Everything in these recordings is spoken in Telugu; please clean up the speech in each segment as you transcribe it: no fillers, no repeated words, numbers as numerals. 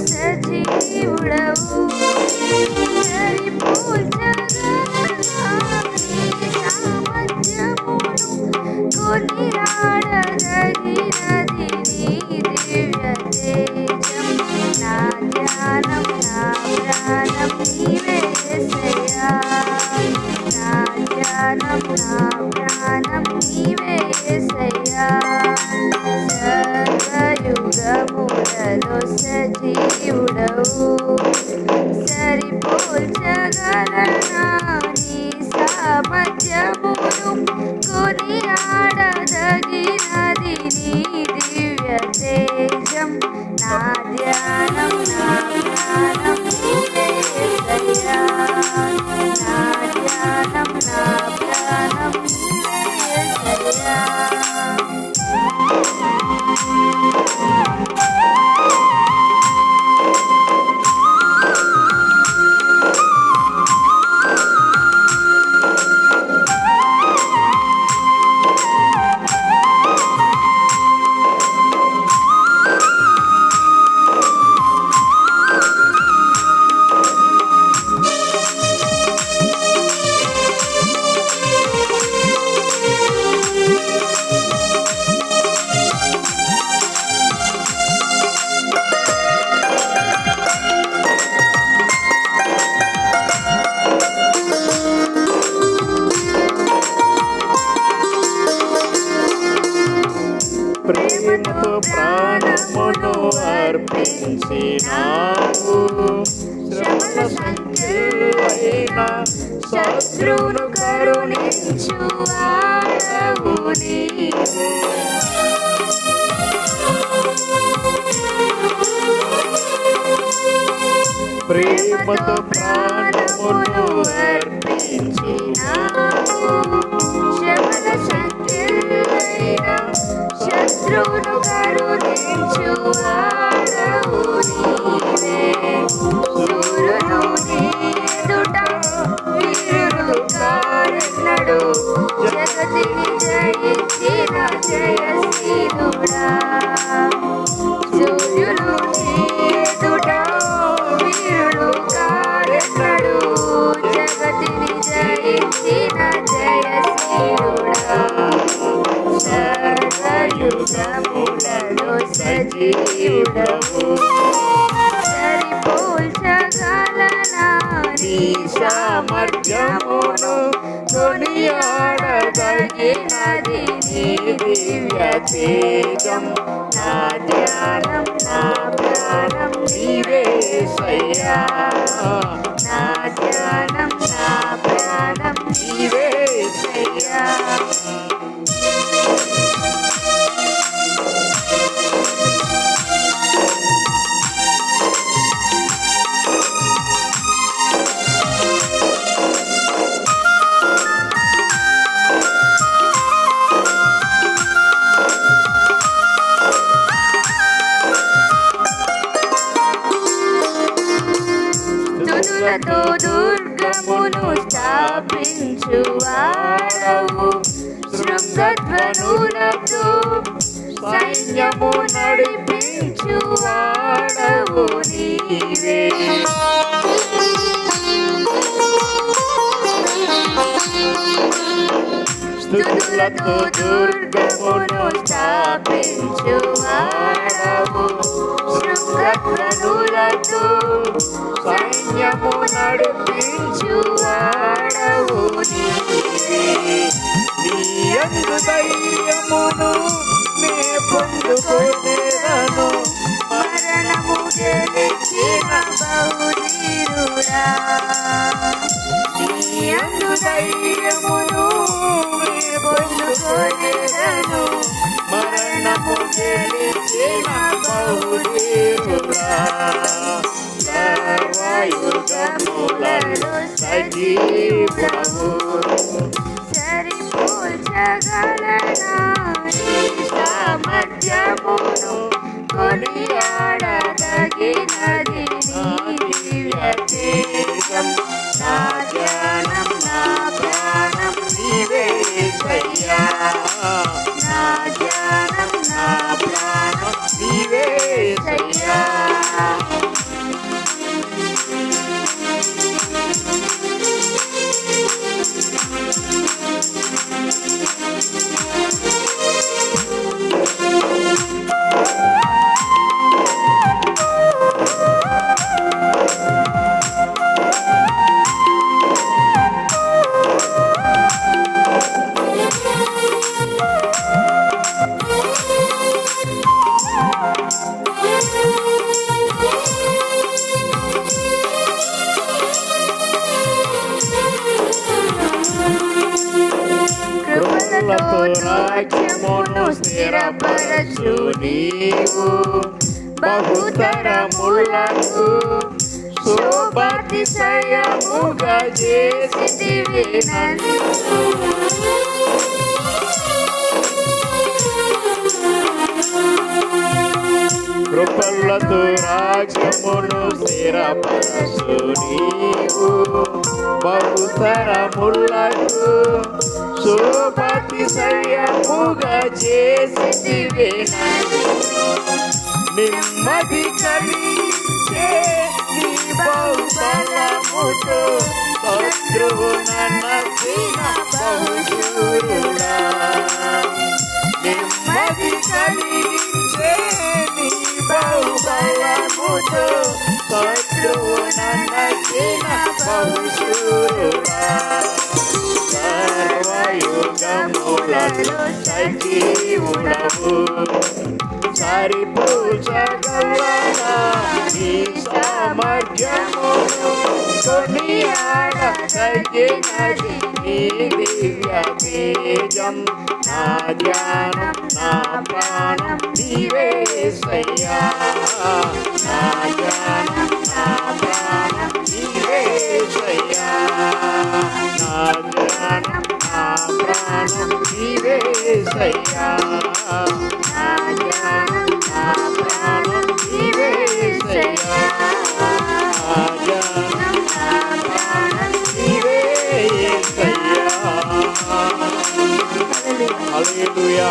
సజీవుడవు కొనియాడదగినది నీ దివ్య తేజం. నా ధ్యానం నా ప్రాణం నీవే యేసయ్యా. నా ధ్యానం నా ప్రాణం నీవే యేసయ్యా. సర్వయుగములలో సజీవుడవు సరిపోల్చగలనా నీ సామర్థ్యమును. కొనియాడదగినది నీ దివ్య తేజం. నా ధ్యానం నా ప్రాణం నీవే యేసయ్యా. నా ధ్యానం నా ప్రాణం నీవే యేసయ్యా. ప్రేమతో ప్రాణమును అర్పించినావు. శ్రమల సంఖ్యలైన శత్రువును కరుణించు వాడవు నీవే. ప్రేమతో ప్రాణమును అర్పించినావు. శ్రమల సంఖ్యలైన శత్రువును కరుణించు వాడవు నీవే. సూర్యుడు నీ ఎదుట వీరుడు కారెన్నడు. జగతిని జయించిన జయశీలుడా. సూర్యుడు నీ ఎదుట వీరుడు కారెన్నడు. జగతిని జయించిన జయశీలుడా. సర్వయుగములలో సజీవుడవు సరిపోల్చగలనా నీ సామర్థ్యమును. కొనియాడదగినది నీ దివ్య తేజం. నా ధ్యానం నా ప్రాణం నీవే యేసయ్యా. నా ధ్యానం నా ప్రాణం నీవే యేసయ్యా. స్తుతులతో దుర్గమును స్థాపించు వాడవు. శృంగధ్వనులతో సైన్యము నడిపించు వాడవు నీవే. స్తుతులతో దుర్గమును స్థాపించు వాడవు. శృంగధ్వనులతో సైన్యము నడిపించు వాడవు నీవే. నీ యందు ధైర్యమును నే పొందుకొనేదను. మరణము గెలిచిన బహుధీరుడా, నీయందు ధైర్యమును పొందుకొనెదను, మరణము గెలిచిన బహుధీరుడా. సర్వయుగములలో సజీవుడవు, సరిపోల్చగలనా నీ సామర్థ్యమును, కొనియాడదగినది నీ దివ్య తేజం. నా ధ్యానం నా ప్రాణం నీవే యేసయ్యా, నా ధ్యానం నా ప్రాణం నీవే యేసయ్యా. కృపలతో రాజ్యమును స్థిరపరచు నీవు, బహుతరములకు శోభాతిశయముగా చేసితివి నన్ను. కృపలతో రాజ్యమును స్థిరపరచు నీవు, బహుతరములకు శోభాతిశయముగా చేసితివి నన్ను. నెమ్మది కలిగించే నీ బహుబలముతో శత్రువు నన్నసిన బహుశూరుడా. నెమ్మది కలిగించే నీ బహుబలముతో శత్రువు నన్నసిన బహుశూరుడా. సర్వయుగములలో సజీవుడవు, సరిపోల్చగలనా నీ సామర్థ్యమును, కొనియాడదగినది నీ దివ్య తేజం. నా ధ్యానం నా ప్రాణం నీవే యేసయ్యా, నా ధ్యానం నా ప్రాణం నీవే యేసయ్యా, నా ధ్యానం నా ప్రాణం నీవే యేసయ్యా, నా ధ్యానం నా ప్రాణం నీవే యేసయ్యా, నా ధ్యానం నా ప్రాణం నీవే యేసయ్యా. హల్లెలూయా.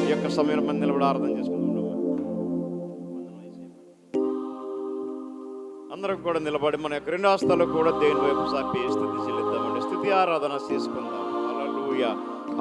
ఈ యొక్క సమయం మంది నిలబడి ఆరాధన చేసుకుంటున్నాం. అందరం కూడా నిలబడి మన యొక్క రెండు హస్తాలు కూడా దేవుని వైపు సాపి స్తుతి చెల్లిద్దామండి. స్తుతి ఆరాధన చేసుకుందాం.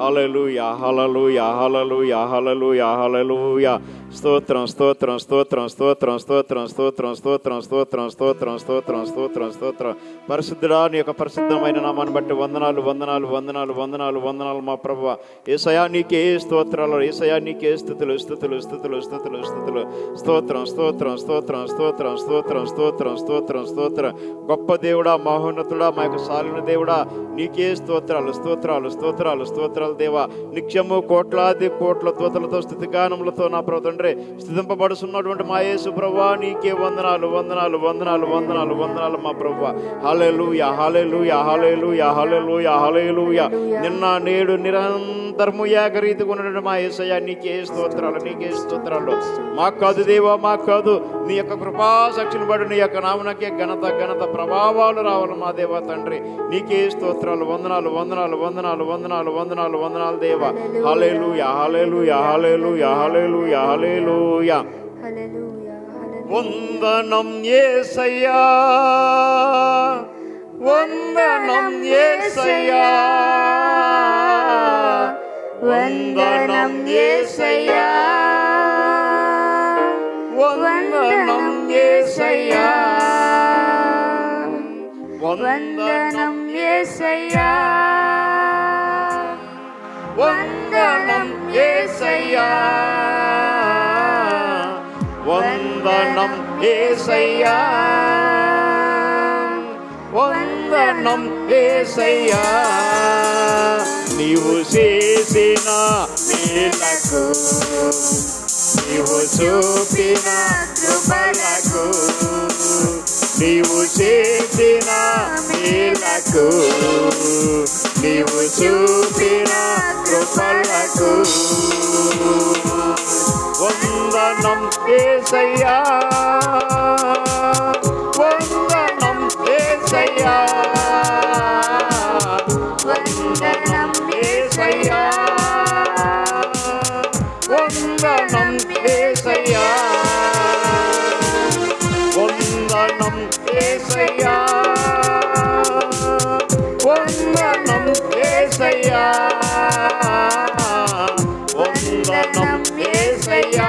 హల్లెలూయా, హల్లెలూయా, హల్లెలూయా, హల్లెలూయా, హల్లెలూయా, హల్లెలూయా. స్తోత్రం స్తోత్రం స్తోత్రం స్తోత్రం స్తోత్రం స్తోత్రం స్తోత్రం స్తోత్రం స్తోత్రం స్తోత్రం స్తోత్రం స్తోత్రం. పరిశుద్ధుడా, నీ యొక్క పరిశుద్ధమైన నామాన్ని బట్టి వందనాలు వందనాలు వందనాలు వందనాలు వందనాలు మా ప్రభువా. యేసయ్యా నీకే స్తోత్రాలు, యేసయ్యా నీకే స్తుతులు స్తుతులు స్తుతులు స్తుతులు స్తుతులు. స్తోత్రం స్తోత్రం స్తోత్రం స్తోత్రం స్తోత్రం స్తోత్రం స్తోత్రం స్తోత్రం. గొప్ప దేవుడా, మహోన్నతుడా, మా యొక్క సాలిన దేవుడా, నీకే స్తోత్రాలు స్తోత్రాలు స్తోత్రాలు స్తోత్రాలు దేవా. నిత్యము కోట్లాది కోట్ల దూతలతో స్తుతిగానములతో నా ప్రభు తండ్రి స్తుతింపబడుతున్నటువంటి మా యేసు ప్రభువా, నీకే వందనాలు వందనాలు వందనాలు వందనాలు వందనాలు మా ప్రభువా. హల్లెలూయా, హల్లెలూయా, హల్లెలూయా, హల్లెలూయా, హల్లెలూయా. నిన్న నేడు నిరంతరము ఏకరీతిగా ఉన్నటువంటి మా యేసయ్యా నీకే స్తోత్రాలు, నీకే స్తోత్రాలు. మాకు కాదు దేవా, మాకు కాదు, నీ యొక్క కృపాసాక్షిని బట్టి నీ యొక్క నామనకే ఘనత ఘనత ప్రభావాలు రావాలి మా దేవా తండ్రి. నీకే స్తోత్రాలు, వందనాలు వందనాలు వందనాలు వందనాలు వందనాలు వందనాలు దేవా. హల్లెలూయా, హల్లెలూయా, హల్లెలూయా, హల్లెలూయా, హల్లెలూయా. వందనం యేసయ్యా, వందనం యేసయ్యా, వందనం యేసయ్యా, వందనం యేసయ్యా, వందనం యేసయ్యా, వందనం యేసయ్యా, వందనం యేసయ్యా, వందనం యేసయ్యా, నీవు చేసిన మేలకు, నీవు చూపిన కృపలకు, నీవు చేసిన మేలకు, నీవు చూపిన కృపలకు వందనం యేసయ్యా, వందనం యేసయ్యా, వందనం యేసయ్యా, వందనం యేసయ్యా, వందనం యేసయ్యా, వందనం యేసయ్యా, వందనం యేసయ్యా,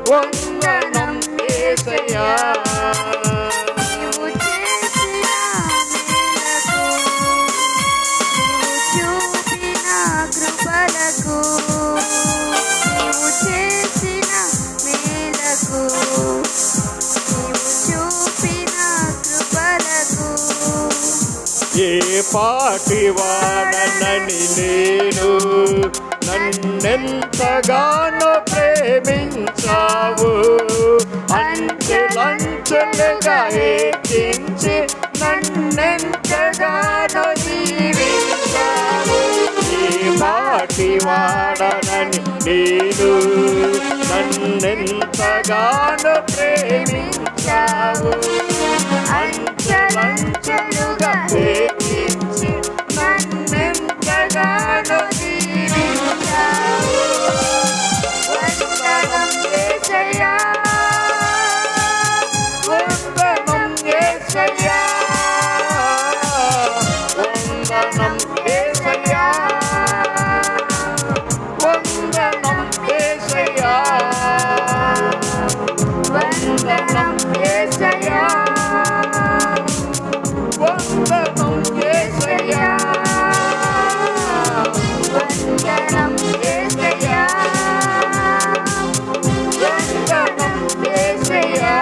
వందనం యేసయ్యా, నీవు చేసిన మేలకు, నీవు చూపిన కృపలకు, నీవు చేసిన మేలకు, నీవు చూపిన కృపలకు, ఏ పాటి వాడనని నేను, నన్నెంతగానో ప్రేమించావు, అంచెలంచెలుగా హెచ్చించి నన్నెంతగానో దీవించావు. ఏ పాటి వాడనని నేను, నన్నెంతగానో ప్రేమించావు, అంచెలంచెలుగా హెచ్చించి నన్నెంతగానో దీవించావు. వందనం యేసయ్యా, వందనం యేసయ్యా, వందనం యేసయ్యా, వందనం యేసయ్యా, వందనం యేసయ్యా, వందనం యేసయ్యా, వందనం యేసయ్యా, వందనం యేసయ్యా.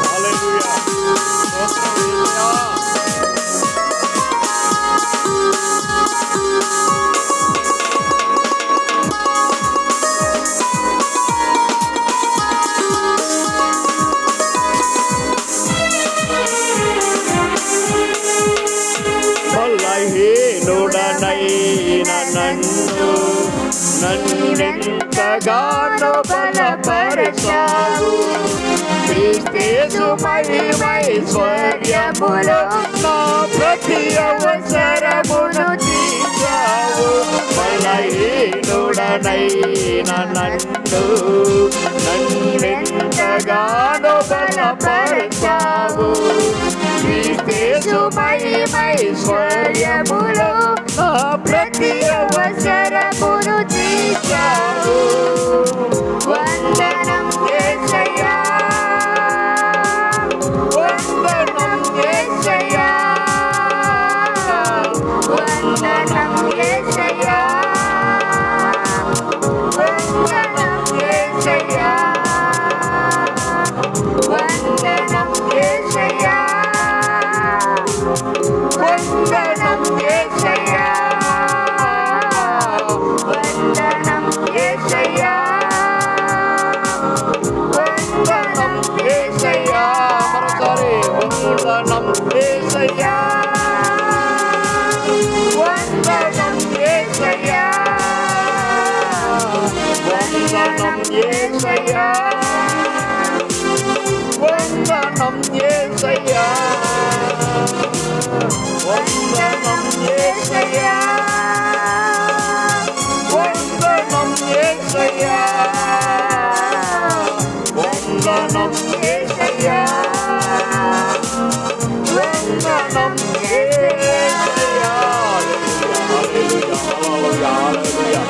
హల్లెలూయా. స్తోత్రం యేసయ్యా. బలహీనుడనైన నన్నెంతగానో బలపరచావు, క్రీస్తు మహిమైశ్వర్యములో నా ప్రతి అవసరమును తీర్చావు. బలహీనుడనైన నన్నెంతగానో బలపరచావు, క్రీస్తు మహిమైశ్వర్యములో నా ప్రతి అవసరమును తీర్చావు. వందనం యేసయ్యా, వందనం యేసయ్యా, వందనం యేసయ్యా, వందనం యేసయ్యా, వందనం యేసయ్యా, వందనం యేసయ్యా, వందనం యేసయ్యా, వందనం యేసయ్యా. మరోసారి వందనం యేసయ్యా, వందనం యేసయ్యా, వందనం యేసయ్యా, వందనం యేసయ్యా, వందనం యేసయ్యా, వందనం యేసయ్యా, వందనం యేసయ్యా, వందనం యేసయ్యా. హల్లెలూయా, హల్లెలూయా, హల్లెలూయా.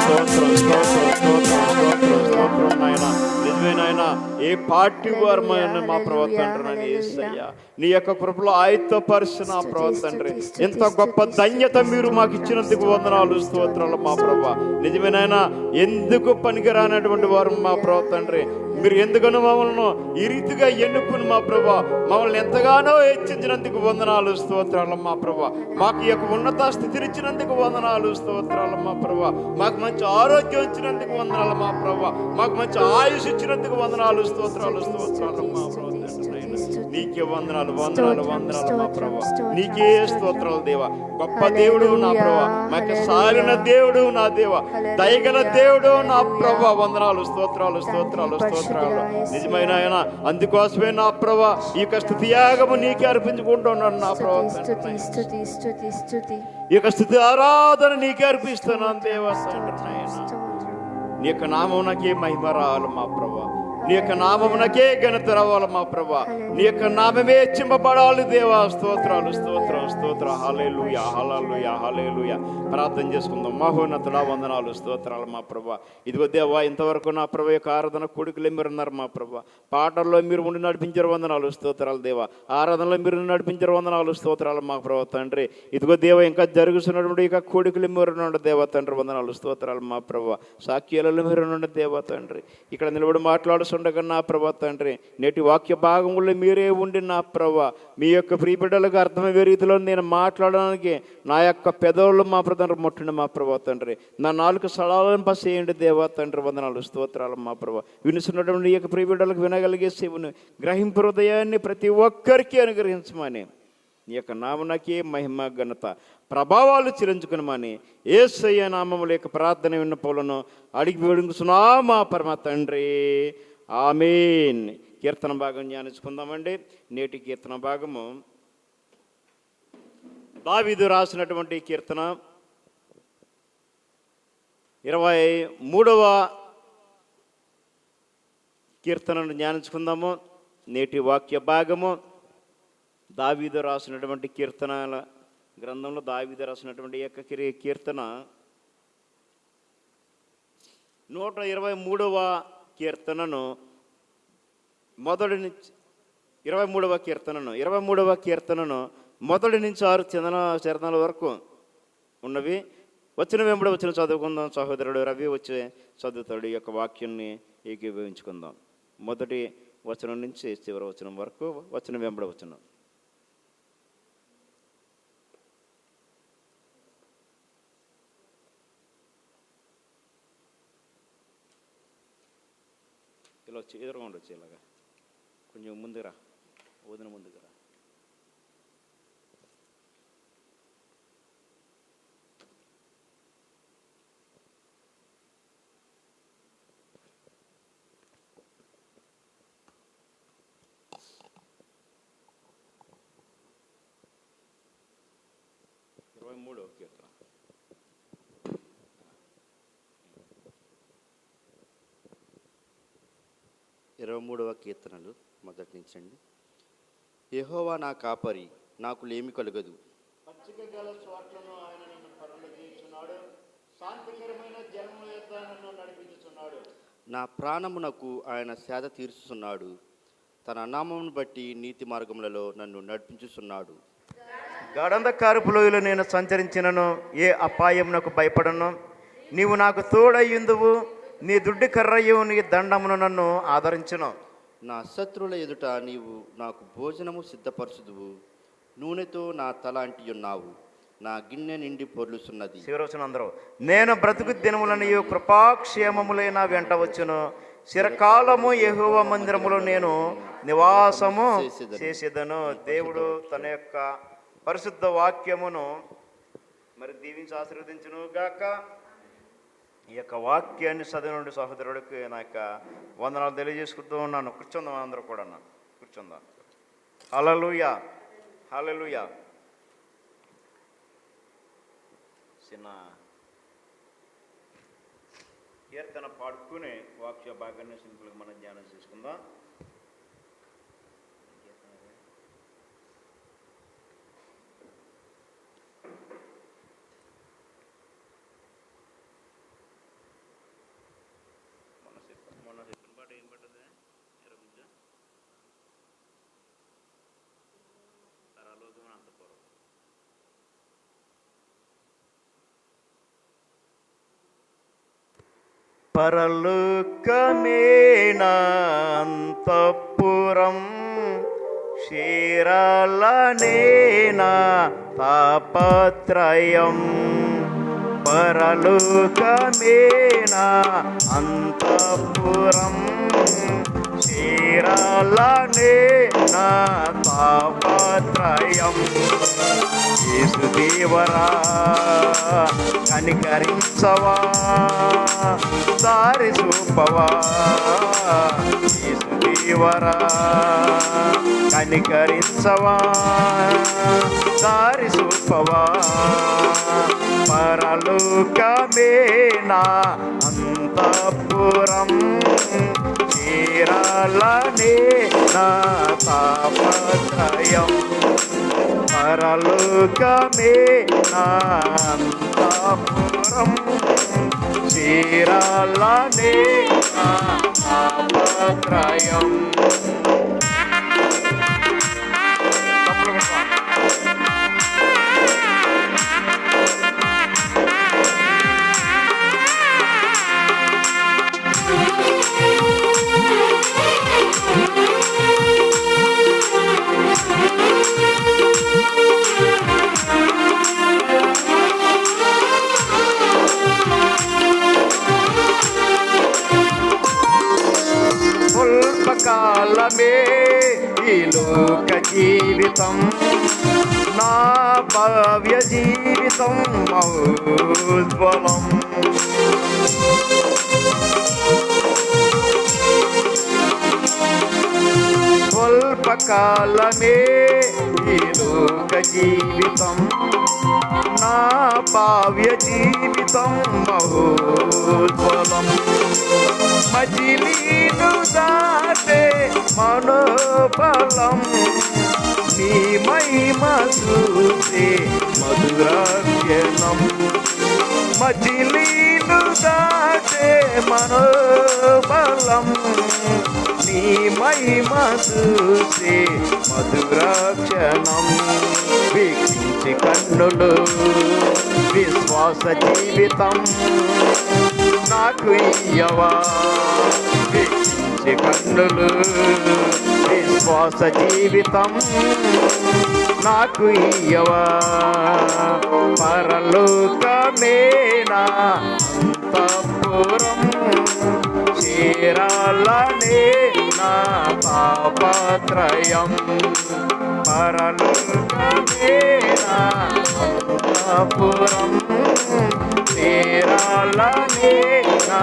స్తోత్రం, స్తోత్రం, స్తోత్రం, స్తోత్రం, స్తోత్రం నాయనా. నిజమే నాయనా, ఏ పార్టీ వారమైన మా ప్రభు తండ్రి నన్ను యేసయ్యా నీ యొక్క కృపలో ఆయత్తపరిచిన నా ప్రభు తండ్రి ఎంత గొప్ప ధన్యత మీరు మాకు ఇచ్చినందుకు వందనాలు స్తోత్రాలు మా ప్రభు. నిజమేనైనా ఎందుకు పనికిరానటువంటి వారు మా ప్రభు తండ్రి, మీరు ఎందుకనో మమ్మల్ని ఈ రీతిగా ఎన్నుకుని మా ప్రభా మమ్మల్ని ఎంతగానో హెచ్చించినందుకు వందనాలు స్తోత్రాలు మా ప్రభా. మాకు ఈ యొక్క ఉన్నత స్థితినిచ్చినందుకు వందనాలు స్తోత్రాలు మా ప్రభా. మాకు మంచి ఆరోగ్యం ఇచ్చినందుకు వందనాలు మా ప్రభా. మాకు మంచి ఆయుష్ ఇచ్చినందుకు వందనాలు స్తోత్రాలు మా ప్రభా. నీకే వందనాలు వందనాలు వందనాలు మా ప్రభా. నీకే స్తోత్రాలు దేవా. గొప్ప దేవుడు నా ప్రభా, మాకు సాలిన దేవుడు నా దేవా, దయగల దేవుడు నా ప్రభా. వందనాలు స్తోత్రాలు స్తోత్రాలు స్తోత్రాలు. నిజమైన ఆయన అందుకోసమే నా ప్రభా ఈ యొక్క స్తుతి యాగము నీకే అర్పించుకుంటున్నాను నా ప్రభా. ఈ యొక్క స్తుతి ఆరాధన నీకే అర్పిస్తున్నాను దేవా. నీ యొక్క నామమునకే మహిమ రావాలి మా ప్రభా. నీ యొక్క నామమునకే ఘనత రావాలి మా ప్రభా. నీ యొక్క నామమే హెచ్చింపబడాలి దేవా. స్తోత్రాలు స్తోత్రం స్తోత్రం. హల్లెలూయా హల్లెలూయా హల్లెలూయా. ప్రార్థన చేసుకుందాం. మహోన్నతుడా వందనాలు స్తోత్రాలు మా ప్రభా. ఇదిగో దేవా ఇంతవరకు నా ప్రభా యొక్క ఆరాధన కొడుకులే మీరు ఉన్నారు మా ప్రభా. పాటల్లో మీరు ఉండి నడిపించారు వందనాలు స్తోత్రాలు దేవా. ఆరాధనలో మీరు నడిపించారు వందనాలు స్తోత్రాలు మా ప్రభా తండ్రి. ఇదిగో దేవా ఇంకా జరుగుతున్నటువంటి ఇక కొడుకులు మీరు ఉండే దేవా తండ్రి వందనాలు స్తోత్రాలు మా ప్రభా. సాక్యాలలో మీరు ఉండే దేవా తండ్రి. ఇక్కడ నిలబడి మాట్లాడుతుండగా నా ప్రభా తండ్రి నేటి వాక్య భాగంలో మీరే ఉండి నా ప్రభా మీ యొక్క ప్రియబిడ్డలకు అర్థమయ్యే రీతిలో నేను మాట్లాడడానికి నా యొక్క పెదవులు మా తండ్రి ముట్టండి మా ప్రభా తండ్రి. నా నాలుగు స్థలాలను పసేయండి దేవా తండ్రి వందనాలు స్తోత్రాలు మా ప్రభా. వినుస్తున్నటువంటి ఈ యొక్క ప్రియబిడ్డలకు వినగలిగే సేవను గ్రహింపు హృదయాన్ని ప్రతి ఒక్కరికి అనుగ్రహించమని నీ యొక్క నామనకే మహిమ ఘనత ప్రభావాలు చెల్లించుకునమని యేసయ్య నామముల యొక్క ప్రార్థన విన్నపములను అడిగి వేడుకున్నా మా పరమ తండ్రి ఆమేన్. కీర్తన భాగం ధ్యానించుకుందామండి. నేటి కీర్తన భాగము దావీదు రాసినటువంటి కీర్తన 23వ కీర్తనను ధ్యానించుకుందాము. నేటి వాక్య భాగము దావీదు రాసినటువంటి కీర్తనల గ్రంథంలో దావీదు రాసినటువంటి యొక్క కీర్తన 123వ కీర్తనను మొదటి నుంచి 23వ కీర్తనను మొదటి నుంచి 6 చరణాల వరకు ఉన్నవి. వచ్చిన వెంబడి వచ్చిన చదువుకుందాం. సహోదరుడు రవి వచ్చే చదువుతాడు. ఈ యొక్క వాక్యాన్ని ఏకీభవించుకుందాం. మొదటి వచనం నుంచి చివరి వచనం వరకు వచ్చిన వెంబడి వచనం. ఇలా వచ్చి ఎదురుగా ఉండొచ్చు. ఇలాగా కొంచెం ముందురా, వదిన ముందుకురా. కీర్తన 23వ కీర్తనలు మొదటి నుంచి అండి. యెహోవా నా కాపరి, నాకు లేమి కలుగదు. పచ్చిక గల చోట్లను ఆయన నన్ను పరుండజేయుచున్నాడు. శాంతికరమైన జలముల యొద్ద నన్ను నడిపించుచున్నాడు. నా ప్రాణమునకు ఆయన సేద తీర్చుచున్నాడు. తన నామమును బట్టి నీతి మార్గములలో నన్ను నడిపించుచున్నాడు. గాఢంధకారపు లోయలో నేను సంచరించినను ఏ అపాయమునకు భయపడను. నీవు నాకు తోడయ్యుందువు. నీ దుడ్డి కర్రయ్యు నీ దండమును నన్ను ఆదరించును. నా శత్రువుల ఎదుట నీవు నాకు భోజనము సిద్ధపరచుదువు. నూనెతో నా తల అంటియున్నావు. నా గిన్నె నిండి పొర్లుచున్నది. శివరోచన అందరూ నేను బ్రతుకు దినములనియు కృపాక్షేమములైన వెంట వచ్చును. చిరకాలము యెహోవా మందిరములో నేను నివాసము చేసేదను. దేవుడు తన యొక్క పరిశుద్ధ వాక్యమును మరి దీవించి ఆశీర్వదించును గాక. ఈ యొక్క వాక్యాన్ని చదివిన సహోదరుడికి నా యొక్క వందనాలు తెలియజేసుకుంటూ ఉన్నాను. కూర్చుందాం అందరూ కూడా, కూర్చుందాం. హల్లెలూయా హల్లెలూయా. చిన్న కీర్తన పాడుకునే వాక్య భాగాన్ని సింపుల్గా మనం ధ్యానం చేసుకుందాం. మొన్న చెప్పిన పాట ఏం పట్టదు. పరలోకమే నా అంతఃపురం, క్షీరాలనే నా తాపత్రయం. పరలోకమే నా అంతఃపురం, క్షీరాలనే నా తాపత్రయం. యేసుదేవరా కనికరించవా, దారి చూపవా. యేసుదేవరా కనికరించవా, దారి చూపవా. పరలోకమే నా అంతఃపురం, క్షీరాలనే నా తాపత్రయం. పరలోకమే నా అంతఃపురం, క్షీరాలనే నా తాపత్రయం. స్వల్పకాలమే ఈ లోక జీవితం, నా భవ్య జీవితం మహోజ్వలం. స్వల్పకాలమే ఈ లోక జీవితం, నా భవ్య జీవితం మహోజ్వలం. మజిలీను దాటే మనోబలం, నీ మహిమ చూసే మధురాక్షణం. మజిలీను దాటే మనోబలం, నీ మహిమ చూసే మధురాక్షణం. వీక్షించి కన్నులు విశ్వాస జీవితం నాకు ఇయ్యవా. వీక్షించి కన్నులు విశ్వాస జీవితం నాకు ఇయ్యవా. పరలోకమే నా అంతఃపురం, క్షీరాలనే నా తాపత్రయం. పరలోకమే నా అంతఃపురం, క్షీరాలనే నా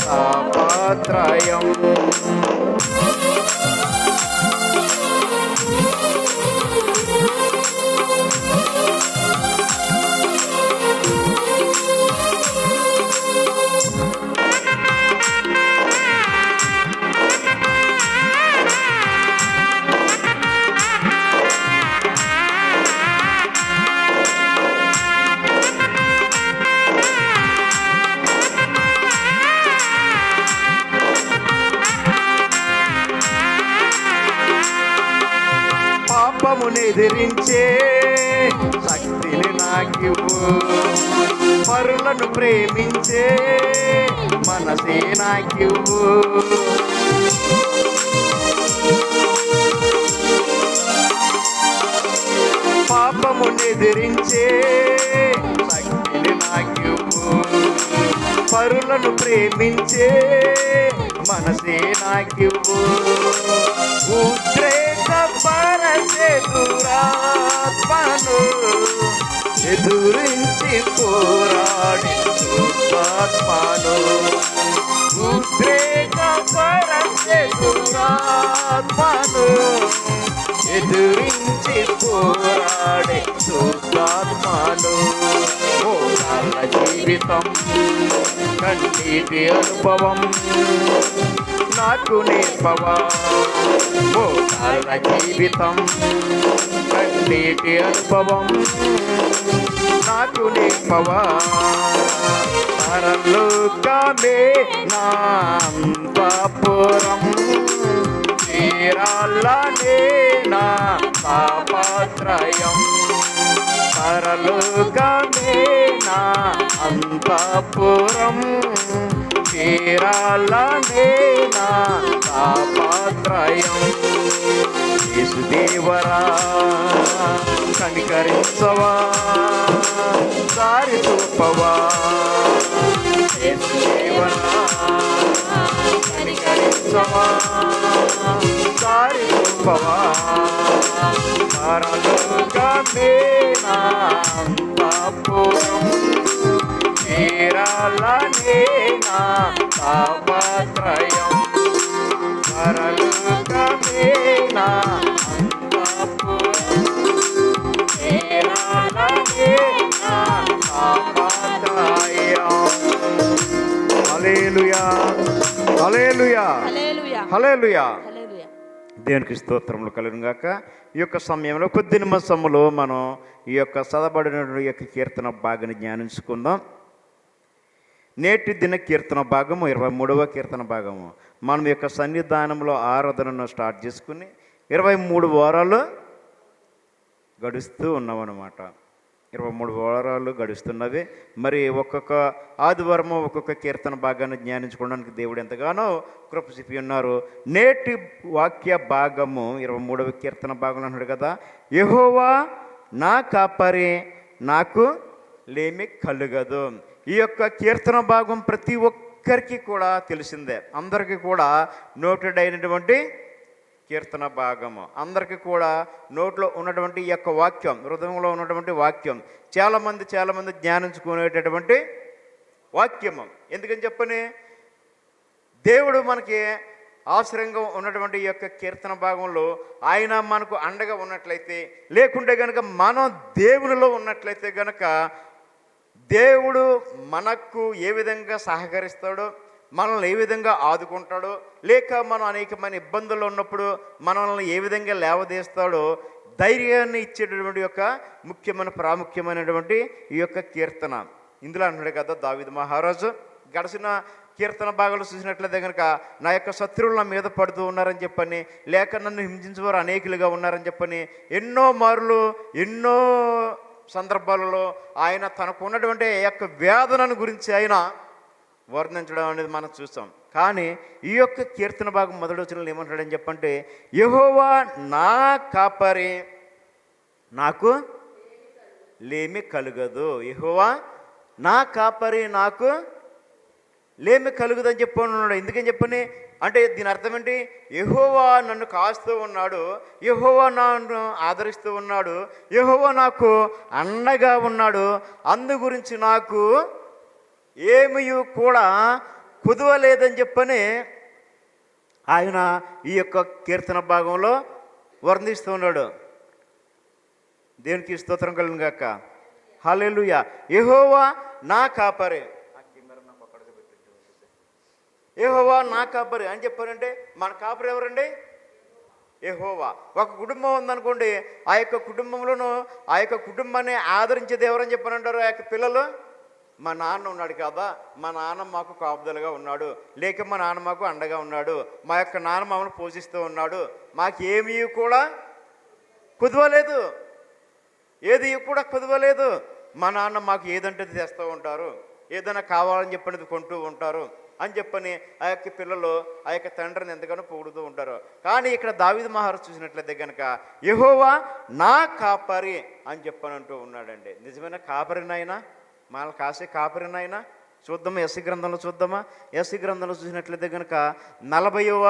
తాపత్రయం. పాపమునెదిరించే శక్తిని నాకివ్వు, పరులను ప్రేమించే మనసే నాకివ్వు. పాపమునెదిరించే శక్తిని నాకివ్వు, పరులను ప్రేమించే మనసే నాకివ్వు. ఉద్రేక పరచే దురాత్మను ఎదురించి పోరాడి దురాత్మను. ఉద్రేక పరచే దురాత్మను ఎదురించి పోరాడి దురాత్మను. మోకాళ్ళ జీవితం కన్నీటి అనుభవం నాకు నేర్పవా. మోకాళ్ళ జీవితం కన్నీటి అనుభవం నాకు నేర్పవా. పరలోకమే నా అంతఃపురం, క్షీరాలనే నా తాపత్రయం. పరలోకమే నా అంతఃపురం, చేరాలనే నా తాపత్రయం. యేసుదేవరా కనికరించవా, దారి చూపవా. యేసుదేవరా కనికరించవా, దారి చూపవా. పరలోకమే నా అంతఃపురం, చేరాలనే నా తాపత్రయం. పరలోకమే నా అంతఃపురం, చేరాలనే నా తాపత్రయం. హల్లెలూయా, హల్లెలూయా, హల్లెలూయా, హల్లెలూయా. హల్లెలూయా. దేవునికి స్తోత్రములు కలుగును గాక. ఈ యొక్క సమయంలో కొద్ది నిమిషములో మనం ఈ యొక్క చదవబడిన ఈ యొక్క కీర్తన భాగాన్ని ధ్యానించుకుందాం. నేటి దిన కీర్తన భాగము 23వ కీర్తన భాగము. మనం ఈ యొక్క సన్నిధానంలో ఆరాధనను స్టార్ట్ చేసుకుని 23 వారాలు గడుస్తూ ఉన్నామన్నమాట. 23 వారాలు గడుస్తున్నవి. మరి ఒక్కొక్క ఆదివారము ఒక్కొక్క కీర్తన భాగాన్ని ధ్యానించుకోవడానికి దేవుడు ఎంతగానో కృప చూపి ఉన్నారు. నేటి వాక్య భాగము 23వ కీర్తన భాగంలో అన్నాడు కదా, యెహోవా నా కాపరి, నాకు లేమి కలుగదు. ఈ యొక్క కీర్తన భాగం ప్రతి ఒక్కరికి కూడా తెలిసిందే. అందరికీ కూడా నోటెడ్ అయినటువంటి కీర్తన భాగము, అందరికీ కూడా నోట్లో ఉన్నటువంటి ఈ యొక్క వాక్యం, హృదయంలో ఉన్నటువంటి వాక్యం, చాలామంది జ్ఞానించుకునేటటువంటి వాక్యము. ఎందుకని చెప్పని దేవుడు మనకి ఆశ్రయంగా ఉన్నటువంటి ఈ యొక్క కీర్తన భాగంలో ఆయన మనకు అండగా ఉన్నట్లయితే, లేకుంటే కనుక మనం దేవునిలో ఉన్నట్లయితే కనుక దేవుడు మనకు ఏ విధంగా సహకరిస్తాడో, మనల్ని ఏ విధంగా ఆదుకుంటాడో, లేక మనం అనేకమైన ఇబ్బందుల్లో ఉన్నప్పుడు మనల్ని ఏ విధంగా లేవదీస్తాడో ధైర్యాన్ని ఇచ్చేటటువంటి యొక్క ప్రాముఖ్యమైనటువంటి ఈ యొక్క కీర్తన. ఇందులో అంటున్నాడు కదా దావీదు మహారాజు, గడిచిన కీర్తన భాగాలు చూసినట్లయితే కనుక నా యొక్క శత్రువులు నా మీద పడుతూ ఉన్నారని చెప్పని, లేక నన్ను హింసించేవారు అనేకులుగా ఉన్నారని చెప్పని ఎన్నో మారులు ఎన్నో సందర్భాలలో ఆయన తనకు ఉన్నటువంటి యొక్క వేదనను గురించి ఆయన వర్ణించడం అనేది మనం చూస్తాం. కానీ ఈ యొక్క కీర్తన భాగం మొదటి వచనంలో ఏమంటాడని చెప్పంటే, యెహోవా నా కాపరి, నాకు లేమి కలుగదు. యెహోవా నా కాపరి, నాకు లేమి కలుగుదు అని చెప్పన్నాడు. ఎందుకని చెప్పని అంటే దీని అర్థం ఏంటి? యెహోవా నన్ను కాస్తూ ఉన్నాడు, యెహోవా నన్ను ఆదరిస్తూ ఉన్నాడు, యెహోవా నాకు అండగా ఉన్నాడు, అందు గురించి నాకు ఏమీ కూడా కుదవలేదని చెప్పని ఆయన ఈ యొక్క కీర్తన భాగంలో వర్ణిస్తూ ఉన్నాడు. దేవునికి స్తోత్రం కలుగును గాక. హల్లెలూయా. యెహోవా నా కాపరి, యెహోవా నా కాపరి అని చెప్పారంటే మన కాపరి ఎవరండి? యెహోవా. ఒక కుటుంబం ఉందనుకోండి, ఆ యొక్క కుటుంబంలోనూ ఆ యొక్క కుటుంబాన్ని ఆదరించేది ఎవరని చెప్పారంటారు? ఆ యొక్క పిల్లలు, మా నాన్న ఉన్నాడు కదా, మా నాన్న మాకు కాపుదలుగా ఉన్నాడు, లేక మా నాన్న మాకు అండగా ఉన్నాడు, మా యొక్క నాన్న మమ్మల్ని పోషిస్తూ ఉన్నాడు, మాకు ఏమీ కూడా కుదవలేదు, ఏది కూడా కుదవలేదు, మా నాన్న మాకు ఏదంటే తెస్తూ ఉంటారు, ఏదైనా కావాలని చెప్పినది కొంటూ ఉంటారు అని చెప్పని ఆ యొక్క పిల్లలు ఆ యొక్క తండ్రిని ఎంతగానో పొగుడుతూ ఉంటారు. కానీ ఇక్కడ దావీదు మహారాజు చూసినట్లయితే కనుక యెహోవా నా కాపరి అని చెప్పనంటూ ఉన్నాడండి. నిజమైన కాపరినైనా, మనల్ని కాసే కాపరినైనా చూద్దామా? ఎస్సీ గ్రంథంలో చూద్దామా? ఎస్సీ గ్రంథంలో చూసినట్లయితే కనుక 40వ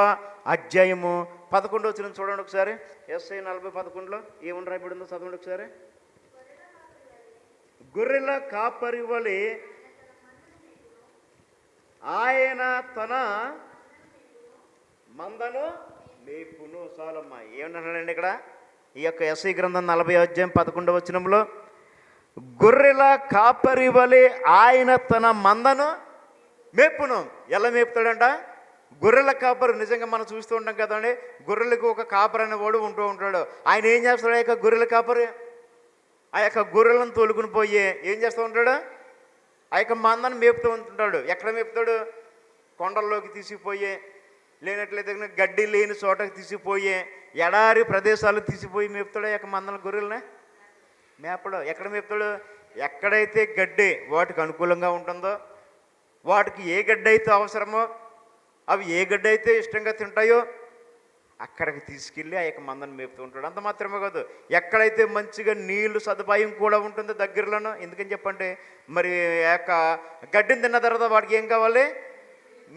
అధ్యాయము 11వ వచనం చూడండి ఒకసారి. ఎస్ఐ 40:11 ఏమని రాయబడిందో చదవండి ఒకసారి. గొర్రెల కాపరి వలె ఆయన తన మందను మేపును. చాలమ్మ. ఏమన్నాడండి ఇక్కడ ఈ యొక్క ఎస్ఐ గ్రంథం 40వ అధ్యాయం 11వ వచనంలో, గొర్రెల కాపరి వలె ఆయన తన మందను మేపును. ఎలా మేపుతాడంట? గొర్రెల కాపరి. నిజంగా మనం చూస్తూ ఉంటాం కదండి, గొర్రెలకు ఒక కాపరి అనేవాడు ఉంటూ ఉంటాడు. ఆయన ఏం చేస్తాడు? ఆ యొక్క గొర్రెల కాపరి ఆ యొక్క గొర్రెలను తోలుకుని పోయి ఏం చేస్తూ ఉంటాడు? ఆ యొక్క మందను మేపుతూ ఉంటుంటాడు. ఎక్కడ మేపుతాడు? కొండల్లోకి తీసుకుపోయి, లేనట్లయితే గడ్డి లేని చోటకి తీసుకుపోయి, ఎడారి ప్రదేశాలు తీసిపోయి మేపుతాడు. ఆ యొక్క మందల గొర్రెలనే మేపడు. ఎక్కడ మేపుతాడు? ఎక్కడైతే గడ్డి వాటికి అనుకూలంగా ఉంటుందో, వాటికి ఏ గడ్డ అయితే అవసరమో, అవి ఏ గడ్డ అయితే ఇష్టంగా తింటాయో అక్కడికి తీసుకెళ్ళి ఆ యొక్క మందను మేపుతూ ఉంటాడు. అంత మాత్రమే కాదు, ఎక్కడైతే మంచిగా నీళ్లు సదుపాయం కూడా ఉంటుందో దగ్గరలోనో. ఎందుకని చెప్పంటే మరి ఆ యొక్క గడ్డిని తిన్న తర్వాత వాడికి ఏం కావాలి?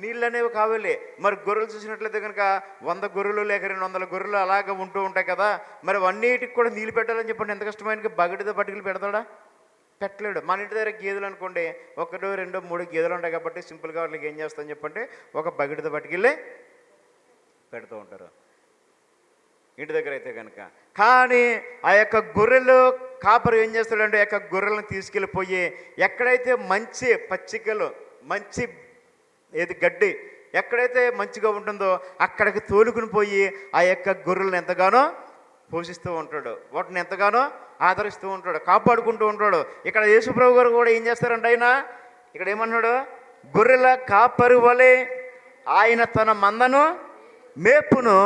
నీళ్ళు అనేవి కావాలి. మరి గొర్రెలు చూసినట్లయితే కనుక 100 గొర్రెలు లేక 200 గొర్రెలు అలాగ ఉంటూ ఉంటాయి కదా. మరి అన్నిటికి కూడా నీళ్ళు పెట్టాలని చెప్పండి ఎంత కష్టమైన బగడితో పట్టుకెళ్ళి పెడతాడా? పెట్టలేడు. మన ఇంటి దగ్గర గేదెలు అనుకోండి, 1, 2, 3 గేదెలు ఉంటాయి కాబట్టి సింపుల్గా వాళ్ళకి ఏం చేస్తామని చెప్పంటే ఒక బగడితో పట్టుకెళ్ళి పెడుతూ ఉంటారు ఇంటి దగ్గర అయితే కనుక. కానీ ఆ యొక్క గొర్రెలు కాపరి ఏం చేస్తాడంటే ఆ యొక్క గొర్రెలను తీసుకెళ్ళిపోయి ఎక్కడైతే మంచి పచ్చికలు, మంచి ఏది గడ్డి ఎక్కడైతే మంచిగా ఉంటుందో అక్కడికి తోలుకుని పోయి ఆ యొక్క గొర్రెలను ఎంతగానో పోషిస్తూ ఉంటాడు, వాటిని ఎంతగానో ఆదరిస్తూ ఉంటాడు, కాపాడుకుంటూ ఉంటాడు. ఇక్కడ యేసుప్రభు గారు కూడా ఏం చేస్తారంటే ఆయన ఇక్కడ ఏమన్నాడు? గొర్రెల కాపరి వలె ఆయన తన మందను మేపును,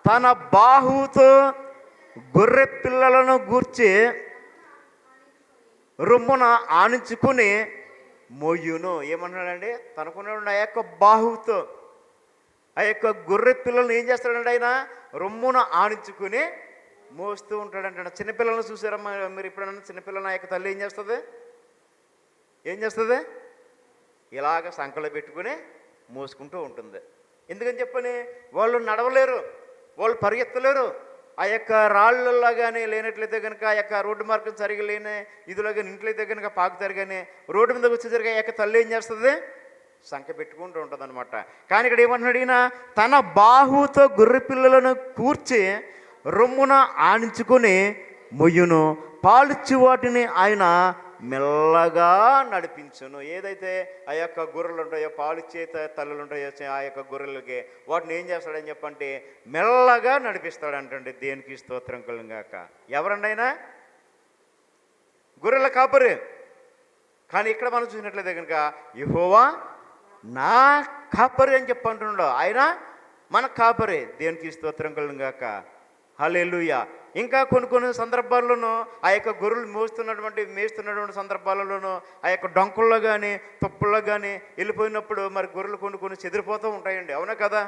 తన బాహువుతో గొర్రె పిల్లలను గూర్చి రొమ్మున ఆనించుకుని మోయును. ఏమన్నాడండి? తనకున్న ఆ యొక్క బాహువుతో ఆ యొక్క గొర్రె పిల్లలను ఏం చేస్తాడంటే ఆయన రొమ్మున ఆనించుకుని మోస్తూ ఉంటాడంట. చిన్నపిల్లలను చూసారమ్మా మీరు ఎప్పుడన్నా? చిన్నపిల్లలు ఆ యొక్క తల్లి ఏం చేస్తుంది? ఇలాగ సంకలో పెట్టుకుని మోసుకుంటూ ఉంటుంది. ఎందుకని చెప్పని వాళ్ళు నడవలేరు, వాళ్ళు పరిగెత్తలేరు. ఆ యొక్క రాళ్ళల్లో కానీ లేనట్లయితే కనుక ఆ యొక్క రోడ్డు మార్గం సరిగా లేని ఇదిలో కానీ ఇంట్లయితే కనుక పాకుతారు. కానీ రోడ్డు మీదకి వచ్చేసరికి ఆ యొక్క తల్లి ఏం చేస్తుంది? సంఖ పెట్టుకుంటూ ఉంటుంది అనమాట. కానీ ఇక్కడ ఏమంటున్నాడు ఈయన? తన బాహుతో గొర్రె పిల్లలను కూర్చి రొమ్మున ఆనించుకొని మొయ్యును, పాలిచ్చి వాటిని ఆయన మెల్లగా నడిపించును. ఏదైతే ఆ యొక్క గొర్రెలు ఉంటాయో, పాలిచ్చే తల్లులు ఉంటాయో ఆ యొక్క గొర్రెలకి వాటిని ఏం చేస్తాడని చెప్పంటే మెల్లగా నడిపిస్తాడంటండి. దేనికి స్తోత్రం కలుగాక. ఎవరండి ఆయన? గొర్రెల కాపరి. కానీ ఇక్కడ మనం చూసినట్లయితే కనుక యెహోవా నా కాపరి అని చెప్పంటున్నాడు. ఆయన మన కాపరి. దేనికి స్తోత్రం కలుగాక. హల్లెలూయా. ఇంకా కొన్ని సందర్భాల్లోనూ ఆ యొక్క గొర్రెలు మేస్తున్నటువంటి సందర్భాలలోనూ ఆ యొక్క డొంకుల్లో కానీ తొప్పుల్లో కానీ వెళ్ళిపోయినప్పుడు మరి గొర్రెలు కొన్ని చెదిరిపోతూ ఉంటాయండి. అవునా కదా?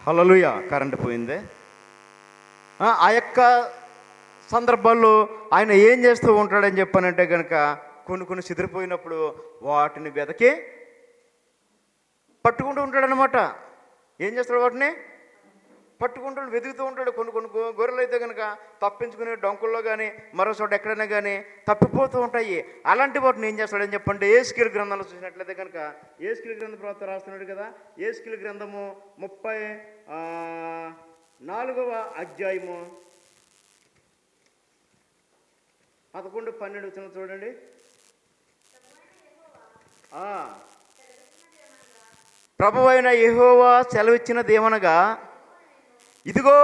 హల్లెలూయా. కరెంట్ పోయిందే. ఆ యొక్క సందర్భాల్లో ఆయన ఏం చేస్తూ ఉంటాడని చెప్పానంటే కనుక కొన్ని చెదిరిపోయినప్పుడు వాటిని వెతకి పట్టుకుంటూ ఉంటాడనమాట. ఏం చేస్తాడు? వాటిని పట్టుకుంటాడు, వెతుకుతూ ఉంటాడు. కొన్ని గొర్రెలు అయితే కనుక తప్పించుకునే డొంకుల్లో కానీ మరో చోట ఎక్కడైనా కానీ తప్పిపోతూ ఉంటాయి. అలాంటి వాటిని ఏం చేస్తాడని చెప్పంటే యేస్కేలు గ్రంథంలో చూసినట్లయితే కనుక యేస్కేలు గ్రంథ ప్రవక్త రాస్తున్నాడు కదా. యేస్కేలు గ్రంథము 34వ అధ్యాయము 11-12 వచ్చిన చూడండి. ప్రభువైన యెహోవా సెలవిచ్చినదేమనగా, ఇదిగో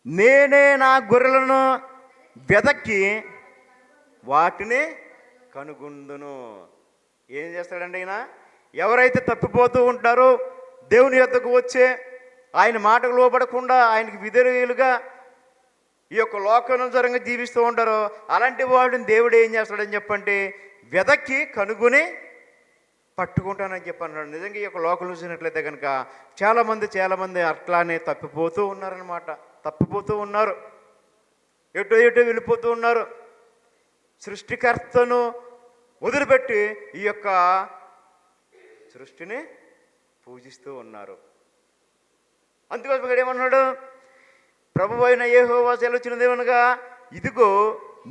నేనే నా గొర్రెలను వెదక్కి వాటిని కనుగొందును. ఏం చేస్తాడండి ఆయన? ఎవరైతే తప్పిపోతూ ఉంటారో, దేవుని యొద్దకు వచ్చే ఆయన మాటకు లోబడకుండా ఆయనకి విధేయులుగా ఈ యొక్క లోకానుసారంగా జీవిస్తూ ఉంటారో అలాంటి వాడిని దేవుడు ఏం చేస్తాడని చెప్పంటే వెదక్కి కనుగొని పట్టుకుంటానని చెప్పన్నాడు. నిజంగా ఈ యొక్క లోకం చూసినట్లయితే కనుక చాలామంది అట్లానే తప్పిపోతూ ఉన్నారనమాట. తప్పిపోతూ ఉన్నారు, ఎటో వెళ్ళిపోతూ ఉన్నారు. సృష్టికర్తను వదిలిపెట్టి ఈ యొక్క సృష్టిని పూజిస్తూ ఉన్నారు. అందుకోసం ఇక్కడ ఏమన్నాడు? ప్రభువైన యెహోవా సెలవిచ్చినదేమనగా, ఇదిగో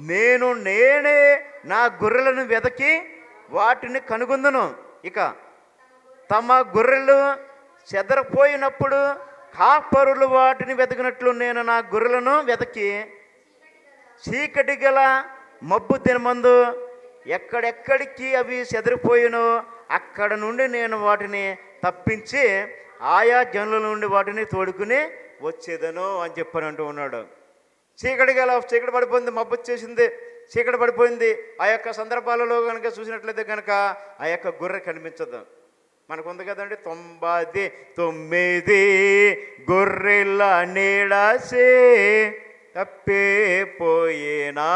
నేనే నా గొర్రెలను వెదకి వాటిని కనుగొందును. ఇక తమ గొర్రెలు చెదరపోయినప్పుడు కాపరులు వాటిని వెతకినట్లు నేను నా గొర్రెలను వెతకి చీకటి గల మబ్బు దినమందు ఎక్కడెక్కడికి అవి చెదిరిపోయినో అక్కడ నుండి నేను వాటిని తప్పించి ఆయా జనుల నుండి వాటిని తోడుకుని వచ్చేదను అని చెప్పని అంటూ ఉన్నాడు. చీకటి పడిపోయింది, మబ్బు వచ్చేసింది, చీకటి పడిపోయింది. ఆ యొక్క సందర్భాలలో కనుక చూసినట్లయితే కనుక ఆ యొక్క గొర్రె కనిపించదు. మనకు ఉంది కదండి, 99 గొర్రెల నీడసే తప్పిపోయినా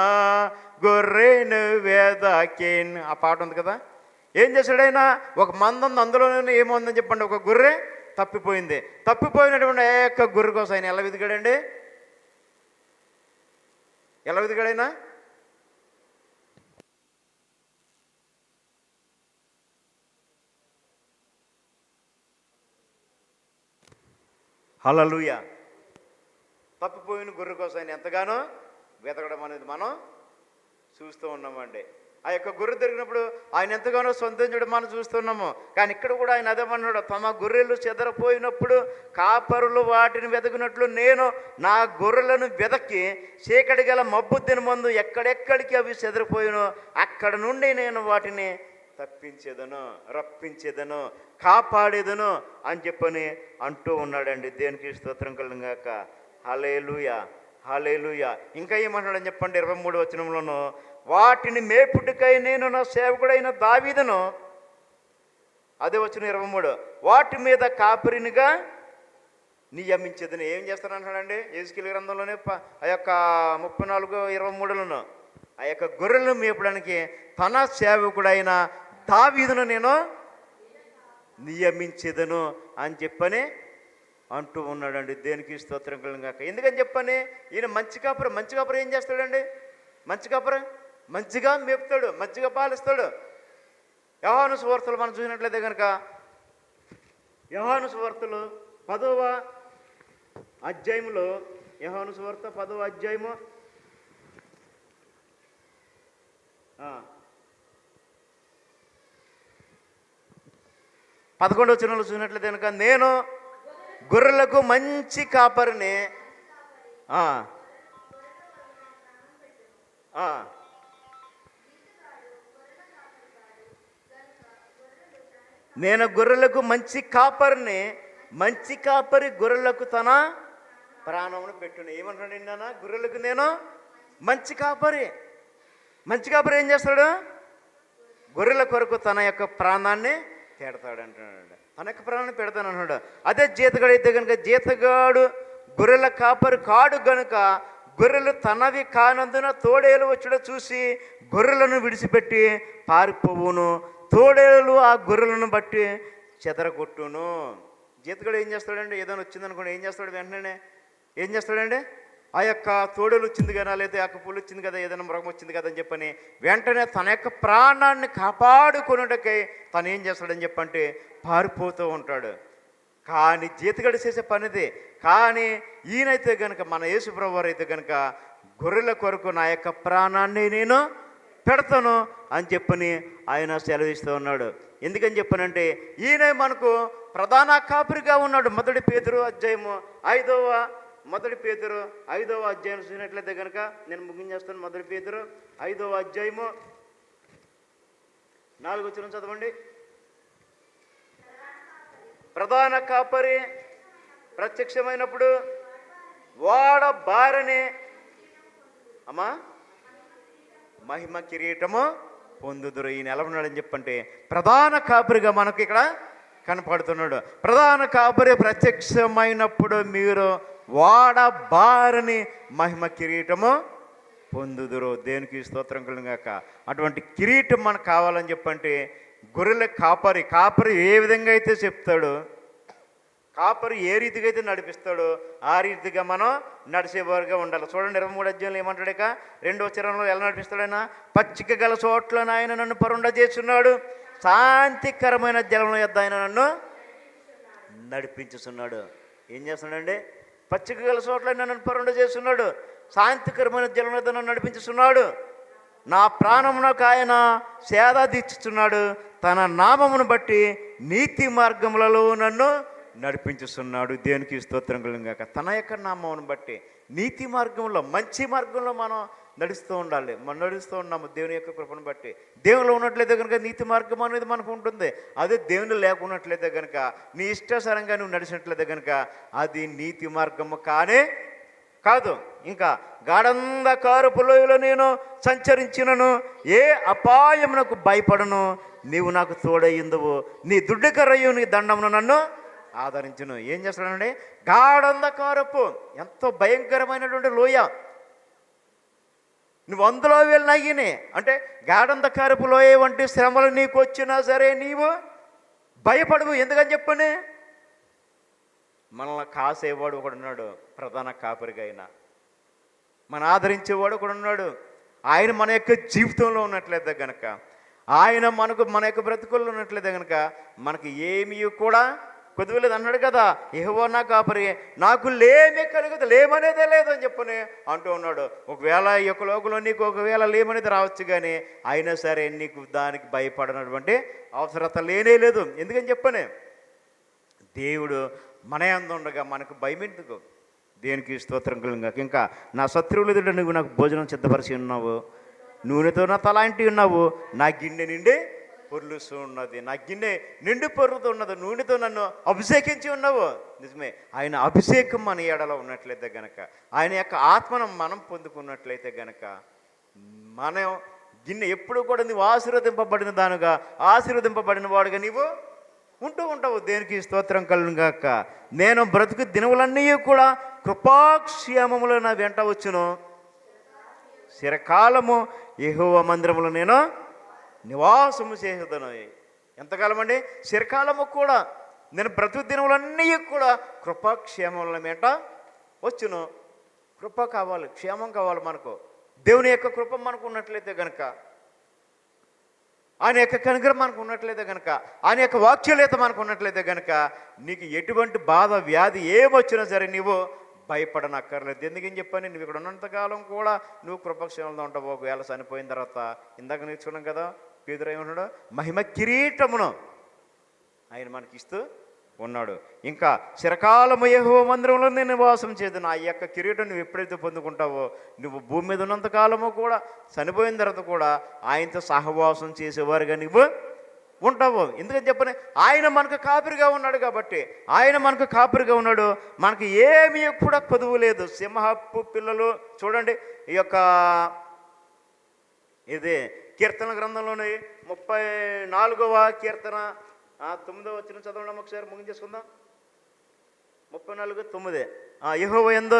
గొర్రెను వెదకిన్, ఆ పాట ఉంది కదా. ఏం చేశాడైనా ఒక మంద ఉంది, అందులోనే ఏముందని చెప్పండి, ఒక గొర్రె తప్పిపోయింది. తప్పిపోయినటువంటి ఆ యొక్క గొర్రె కోసం ఆయన ఎలా వెతికాడండి? ఎలా వెతికాడైనా? హల్లెలూయా. తప్పిపోయిన గొర్రె కోసం ఆయన ఎంతగానో వెతకడం అనేది మనం చూస్తూ ఉన్నామండి. ఆ యొక్క గొర్రె దొరికినప్పుడు ఆయన ఎంతగానో సంతోషించడం మనం చూస్తున్నాము. కానీ ఇక్కడ కూడా ఆయన అదేమన్నాడు, తమ గొర్రెలు చెదరపోయినప్పుడు కాపరులు వాటిని వెతకినట్లు నేను నా గొర్రెలను వెతకి చీకటి గల మబ్బు దినమందు ఎక్కడెక్కడికి అవి చెదరిపోయినో అక్కడ నుండి నేను వాటిని తప్పించేదను, రప్పించేదను, కాపాడేదను అని చెప్పని అంటూ ఉన్నాడండి. దేనికి స్తోత్రం కలుగాక. హల్లెలూయా, హల్లెలూయా. ఇంకా ఏమంటాడని చెప్పండి 23వ వచనంలోను, వాటిని మేపుటికై నేను నా సేవకుడైన దావీదును, అదే వచ్చిన 23, వాటి మీద కాపరినిగా నియమించేదని. ఏం చేస్తానంటాడండి యెహెజ్కేలు గ్రంథంలోనే ఆ యొక్క 34:23లోను ఆ యొక్క గొర్రెలను మేపడానికి తన సేవకుడైన దావీదును నేను నియమించేదను అని చెప్పని అంటూ ఉన్నాడండి. దేనికి స్తోత్రం కలుగాక. ఎందుకని చెప్పని, ఈయన మంచి కాపరి ఏం చేస్తాడండి? మంచిగా మేపుతాడు, మంచిగా పాలిస్తాడు. యోహాను సువార్తలు మనం చూసినట్లయితే కనుక యోహాను సువార్తలు 10వ అధ్యాయంలో, యోహాను సువార్త 10వ అధ్యాయము 11వ వచనంలో చూసినట్లయితే కనుక నేను గొర్రెలకు మంచి కాపరిని, నేను గొర్రెలకు మంచి కాపరిని, మంచి కాపరి గొర్రెలకు తన ప్రాణమును పెట్టును. ఏమంటాడు నాన్న? గొర్రెలకు నేను మంచి కాపరి. మంచి కాపరి ఏం చేస్తాడు? గొర్రెల కొరకు తన యొక్క ప్రాణాన్ని పెడతాడు అంటున్నాడు. తన యొక్క ప్రాణాన్ని పెడతాను అన్నాడు. అదే జీతగాడు అయితే కనుక, జీతగాడు గొర్రెల కాపరి కాడు గనుక గొర్రెలు తనవి కానందున తోడేలు వచ్చుడ చూసి గొర్రెలను విడిచిపెట్టి పారిపోవును, తోడేలు ఆ గొర్రెలను బట్టి చెదరగొట్టును. జీతగాడు ఏం చేస్తాడండి? ఏదైనా వచ్చిందనుకోండి, ఏం చేస్తాడు? వెంటనే ఏం చేస్తాడండి? ఆ యొక్క తోడేలు వచ్చింది కదా, లేదా ఆ యొక్క పులి వచ్చింది కదా, ఏదైనా మృగం వచ్చింది కదా అని చెప్పని వెంటనే తన యొక్క ప్రాణాన్ని కాపాడుకునేటకై తను ఏం చేస్తాడని చెప్పంటే పారిపోతూ ఉంటాడు. కానీ జీతగాడు చేసే పనిది. కానీ ఈయనైతే కనుక, మన యేసుప్రభువు వారు అయితే కనుక, గొర్రెల కొరకు నా యొక్క ప్రాణాన్ని నేను పెడతాను అని చెప్పని ఆయన సెలవిస్తూ ఉన్నాడు. ఎందుకని చెప్పనంటే ఈయన మనకు ప్రధాన కాపరిగా ఉన్నాడు. మొదటి పేతురు 5వ అధ్యాయం చూసినట్లయితే కనుక, నేను ముగించేస్తాను. మొదటి పేతురు 5వ అధ్యాయము 4వ వచనం చదవండి. ప్రధాన కాపరి ప్రత్యక్షమైనప్పుడు వాడ బారని మహిమ కిరీటము పొందుదురు. ఈయన ఎలా ఉన్నాడని చెప్పంటే ప్రధాన కాపరిగా మనకు ఇక్కడ కనపడుతున్నాడు. ప్రధాన కాపరి ప్రత్యక్షమైనప్పుడు మీరు వాడ బారని మహిమ కిరీటము పొందుదురు. దేనికి స్తోత్రం కలుగాక. అటువంటి కిరీటం మనకు కావాలని చెప్పంటే గొర్రెల కాపరి ఏ విధంగా అయితే చెప్తాడో, కాపరి ఏ రీతిగా అయితే నడిపిస్తాడో ఆ రీతిగా మనం నడిచేవారుగా ఉండాలి. చూడండి 23వ అధ్యాయంలో ఏమంటాడు? ఇక 2వ వచనంలో ఎలా నడిపిస్తాడైనా, పచ్చిక గల చోట్ల ఆయన నన్ను పరుండ చేస్తున్నాడు, శాంతికరమైన జలంలో యొద్ద ఆయన నన్ను నడిపించుతున్నాడు. ఏం చేస్తున్నాడండి? పచ్చిక గల చోట్ల నన్ను పరుండ చేస్తున్నాడు, శాంతికరమైన జలంలో యొద్ద నన్ను నడిపించుతున్నాడు. నా ప్రాణమునకు ఆయన సేద తీర్చుచున్నాడు, తన నామమును బట్టి నీతి మార్గములలో నన్ను నడిపించుస్తున్నాడు. దేనికి స్తోత్రం కలుగాక. తన యొక్క నామమును బట్టి నీతి మార్గంలో, మంచి మార్గంలో మనం నడుస్తూ ఉండాలి. మనం నడుస్తూ ఉన్నాము దేవుని యొక్క కృపను బట్టి. దేవునిలో ఉన్నట్లయితే కనుక నీతి మార్గం అనేది మనకు ఉంటుంది. అదే దేవుని లేకున్నట్లయితే కనుక నీ ఇష్టానుసారంగా నువ్వు నడిచినట్లయితే కనుక అది నీతి మార్గము కానే కాదు. ఇంకా గాఢంధకారపు లోయలో నేను సంచరించినను ఏ అపాయమునకు భయపడను, నీవు నాకు తోడయ్యుందువు, నీ దుడ్డుకర్రయు నీ దండమును నన్ను ఆదరించును. ఏం చేస్తాడండి? గాఢంధకారపు, ఎంతో భయంకరమైనటువంటి లోయ, నువ్వు అందులో వెళ్ళినాయిని అంటే గాఢంధకారపు లోయ వంటి శ్రమలు నీకు వచ్చినా సరే నీవు భయపడవు. ఎందుకని చెప్పని మనల్ని కాసేవాడు ఒకడున్నాడు, ప్రధాన కాపరిగా అయినా మన ఆదరించేవాడు ఒకడున్నాడు. ఆయన మన యొక్క జీవితంలో ఉన్నట్లయితే కనుక, ఆయన మన యొక్క బ్రతుకుల్లో ఉన్నట్లయితే కనుక మనకి ఏమీ కూడా కొద్దిలేదు అన్నాడు కదా, యెహోవా నా కాపరి, నాకు లేమే కలుగుతుంది, లేమనేదే లేదు అని చెప్పని అంటూ ఉన్నాడు. ఒకవేళ ఈ యొక్క లోకంలో నీకు ఒకవేళ లేమనేది రావచ్చు, కానీ అయినా సరే నీకు దానికి భయపడినటువంటి అవసరత లేనే లేదు. ఎందుకని చెప్పని దేవుడు మన యందు ఉండగా మనకు భయం ఎందుకు? దేనికి స్తోత్రం కలుగుగాక. ఇంకా నా శత్రువులు ఎదుట నువ్వు నాకు భోజనం సిద్ధపరిచి ఉన్నావు, నూనెతో నా తలాంటి ఉన్నావు, నా గిన్నె నిండి పొర్లుస్తూ ఉన్నది, నా గిన్నె నిండి పొర్లుతూ ఉన్నది, నూనెతో నన్ను అభిషేకించి ఉన్నావు. నిజమే, ఆయన అభిషేకం మన ఏడలో ఉన్నట్లయితే గనక, ఆయన యొక్క ఆత్మను మనం పొందుకున్నట్లయితే గనక, మనం గిన్నె ఎప్పుడు కూడా నువ్వు ఆశీర్వదింపబడిన దానుగా, ఆశీర్వదింపబడిన వాడుగా నీవు ఉంటూ ఉంటావు. దేనికి స్తోత్రం కలుగుగాక. నేను బ్రతుకు దినములన్నీ కూడా కృపాక్షేమములు నా వెంట వచ్చును, చిరకాలము యెహోవా మందిరములో నేను నివాసము చేసేదను. ఎంతకాలం అండి? చిరకాలము కూడా నేను బ్రతుకు దినములన్నీ కూడా కృపాక్షేమముల వెంట వచ్చును. కృప కావాలి, క్షేమం కావాలి మనకు. దేవుని యొక్క కృప మనకు ఉన్నట్లయితే కనుక, ఆయన యొక్క కనుగ్రహం మనకు ఉన్నట్లయితే కనుక, ఆయన యొక్క వాక్యలేత మనకు ఉన్నట్లయితే కనుక, నీకు ఎటువంటి బాధ వ్యాధి ఏమొచ్చినా సరే నీవు భయపడనక్కర్లేదు. ఎందుకని చెప్పని నువ్వు ఇక్కడ ఉన్నంతకాలం కూడా నువ్వు కృపక్షేమంలో ఉంటావు. ఒకవేళ చనిపోయిన తర్వాత ఇందాక నేర్చుకున్నాం కదా, పేతురు ఏమన్నాడు? మహిమ కిరీటమును ఆయన మనకి ఇస్తూ ఉన్నాడు. ఇంకా చిరకాలము యెహోవా మందిరంలో నేను నివాసం చేద్దాను. ఆ యొక్క కిరీటం నువ్వు ఎప్పుడైతే పొందుకుంటావో, నువ్వు భూమి మీద ఉన్నంతకాలము కూడా చనిపోయిన తర్వాత కూడా ఆయనతో సహవాసం చేసేవారుగా నువ్వు ఉంటావు. ఎందుకని చెప్పని ఆయన మనకు కాపరిగా ఉన్నాడు కాబట్టి, ఆయన మనకు కాపరిగా ఉన్నాడు. మనకి ఏమీ కూడా కొదువు లేదు. సింహపు పిల్లలు చూడండి, ఈ యొక్క ఇదే కీర్తన గ్రంథంలోని 34వ కీర్తన 9వ వచనం చదవడం ఒకసారి ముగించేసుకుందాం. 34:9 యెహోవా యందు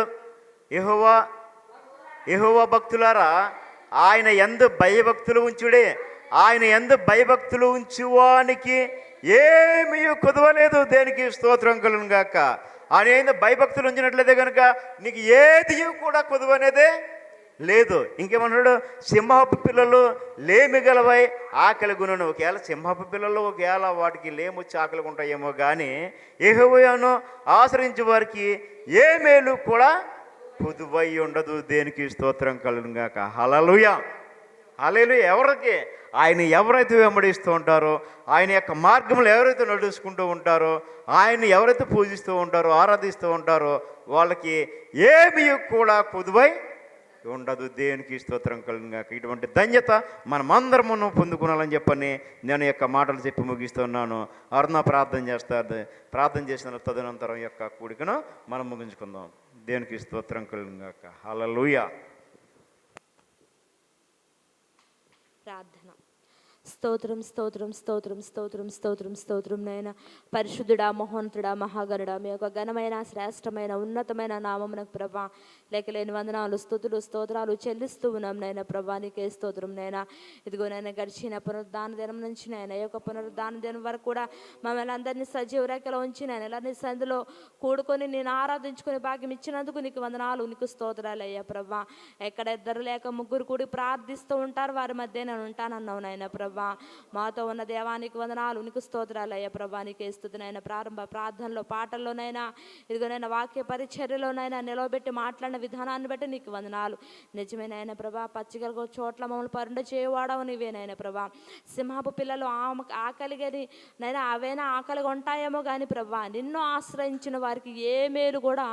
యెహోవా భక్తులారా ఆయన యందు భయభక్తులు ఉంచుడే, ఆయన యందు భయభక్తులు ఉంచువానికి ఏమీ కొదవలేదు. దేనికి స్తోత్రం కలుగుగాక. ఆయన యందు భయభక్తులు ఉంచినట్లయితే కనుక నీకు ఏది కూడా కొదువ అనేదే లేదు. ఇంకేమన్నాడు? సింహపు పిల్లలు లేమి గలవై ఆకలి గుణను. ఒకవేళ సింహపు పిల్లలు ఒకవేళ వాటికి లేమొచ్చి ఆకలి ఉంటాయేమో, కానీ యెహోవాను ఆశ్రయించే వారికి ఏ మేలు కూడా పొదువై ఉండదు. దేనికి స్తోత్రం కలుగుగాక. హల్లెలూయా, హల్లెలూయా. ఎవరికి? ఆయన ఎవరైతే వెంబడిస్తూ ఉంటారో, ఆయన యొక్క మార్గంలో ఎవరైతే నడుచుకుంటూ ఉంటారో, ఆయన ఎవరైతే పూజిస్తూ ఉంటారో, ఆరాధిస్తూ ఉంటారో, వాళ్ళకి ఏమీ కూడా పొదువై ఉండదు. దేనికి స్తోత్రం కలుగుగాక. ఇటువంటి ధన్యత మనమందరము పొందుకున్నాలని చెప్పని నేను యొక్క మాటలు చెప్పి ముగిస్తున్నాను. అరుణ ప్రార్థన చేసిన తదనంతరం యొక్క కూడికను మనం ముగించుకుందాం. దేనికి స్తోత్రం కలుగుగాక. హల్లెలూయా. ప్రార్థన. స్తోత్రం స్తోత్రం స్తోత్రం స్తోత్రం స్తోత్రం స్తోత్రం నైనా పరిశుద్ధుడా, మహోన్నతుడా, మహాగణుడా, మీ యొక్క ఘనమైన శ్రేష్టమైన ఉన్నతమైన నామమునకు ప్రభా లెక్కలేని వందనాలు, స్తుతులు, స్తోత్రాలు చెల్లిస్తూ ఉన్నాం నైనా. ప్రభా నీకే స్తోత్రం నైనా. ఇదిగో నైనా గడిచిన పునరుద్ధాన దినం నుంచి నైనా ఈ యొక్క పునరుద్ధాన దినం వరకు కూడా మమ్మల్ని అందరినీ సజీవ రేఖలో ఉంచి నేను ఇలా నీ సంధిలో కూడుకొని నేను ఆరాధించుకునే భాగ్యం ఇచ్చినందుకు నీకు వందనాలు, నీకు స్తోత్రాలు అయ్యా ప్రభా. ఎక్కడ ఇద్దరు లేక ముగ్గురు కూడి ప్రార్థిస్తూ ఉంటారు, వారి మధ్య నేను ఉంటానన్నావు నాయన ప్రభా. ప్రభా. మాతో ఉన్న దేవానికి వందనాలు, నీకు స్తోత్రాలయ్యా ప్రభా. నీకే స్తుతినైనా ప్రారంభ ప్రార్థనలో, పాటల్లోనైనా, ఇదిగోనైనా వాక్య పరిచర్యలోనైనా నిలవబెట్టి మాట్లాడిన విధానాన్ని బట్టి నీకు వందనాలు. నిజమేనైనా ప్రభా, పచ్చికలకు చోట్ల మమ్మల్ని పరుండ చేయవాడవు నీవేనైనా ప్రభా. సింహపు పిల్లలు ఆకలిగని నైనా అవైనా ఆకలిగా ఉంటాయేమో కానీ ప్రభా, నిన్ను ఆశ్రయించిన వారికి ఏ మేలు కూడా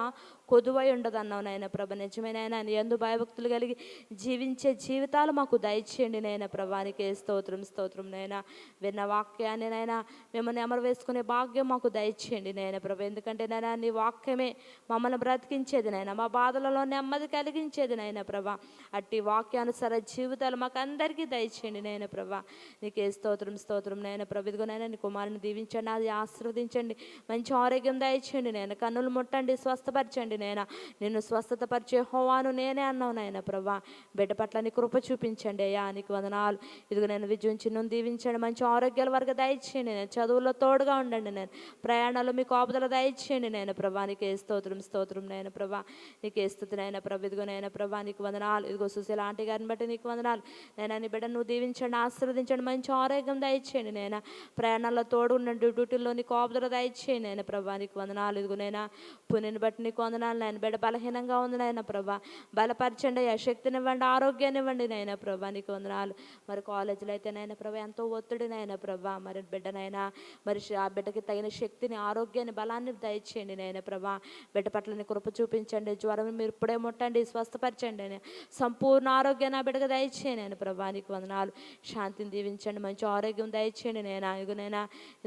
కొదువై ఉండదన్నావు నాయన ప్రభ. నిజమేనైనా నీ యందు భయభక్తులు కలిగి జీవించే జీవితాలు మాకు దయచేయండి నాయన ప్రభా. నీకే స్తోత్రం స్తోత్రం నైనా. విన్న వాక్యాన్ని నైనా మిమ్మల్ని అమలు వేసుకునే భాగ్యం మాకు దయచేయండి నాయన ప్రభ. ఎందుకంటే నైనా నీ వాక్యమే మమ్మల్ని బ్రతికించేది నాయన, మా బాధలలో నెమ్మది కలిగించేది నాయన ప్రభ. అట్టి వాక్యానుసార జీవితాలు మాకు అందరికీ దయచేయండి నాయన ప్రభ. నీకే స్తోత్రం స్తోత్రం నాయన ప్రభ. ఇదిగోనైనా నీ కుమారుని దీవించండి, అది ఆశీర్వదించండి, మంచి ఆరోగ్యం దయచేయండి నాయన. కన్నులు ముట్టండి, స్వస్థపరచండి నాయన. నిన్ను స్వస్థత పరిచే హోవాను నేనే అన్నావు నాయన ప్రభా. బిడ్డ పట్ల నీ కృప చూపించండి అయ్యా, నీకు వందనాలు. ఇదిగో నేను విజయం చిన్ను దీవించండి, మంచి ఆరోగ్యాల వరకు దయచేయండి నేను. చదువుల్లో తోడుగా ఉండండి నేను. ప్రయాణాలు మీ కాపుదల దయచేయండి నేను ప్రభా. నీకే స్తోత్రం స్తోత్రం నాయన ప్రభా. నీకే స్తుతి నాయన ప్రభ. ఇదిగో నాయన ప్రభా నీకు వందనాలు. ఇదిగో సుశీల ఆంటీ గారిని బట్టి నీకు వందనాలు నేను. నీ బిడ్డ నువ్వు దీవించండి, ఆశీర్వదించండి, మంచి ఆరోగ్యం దయచేయండి నేను. ప్రయాణాల్లో తోడు ఉండండి, డ్యూటీల్లో నీ కాపుదల దయచేయండి నేను ప్రభా. నీకు వందనాలు. ఇదిగో నైనా పుణ్యని బట్టి నీకు వందనాలు నాయన. బిడ్డ బలహీనంగా ఉంది నాయన ప్రభా, బలపరచండి అయ్యా, శక్తినివ్వండి, ఆరోగ్యాన్ని ఇవ్వండి నాయన ప్రభా. నీకు వందనాలు. మరి కాలేజీలో అయితే నాయన ప్రభా ఎంతో ఒత్తిడి నాయన ప్రభా. మరి బిడ్డనైనా మరి ఆ బిడ్డకి తగిన శక్తిని, ఆరోగ్యాన్ని, బలాన్ని దయచేయండి నాయన ప్రభా. బిడ్డ పట్ల నీ కృప చూపించండి, జ్వరం మీరు ఇప్పుడే ముట్టండి, స్వస్థపరచండి అని. సంపూర్ణ ఆరోగ్యాన్ని ఆ బిడ్డకు దయచేయండి నేను ప్రభా. నీకు వందనాలు. శాంతిని దీవించండి, మంచి ఆరోగ్యం దయచేయండి నేను. ఇదిగోనైనా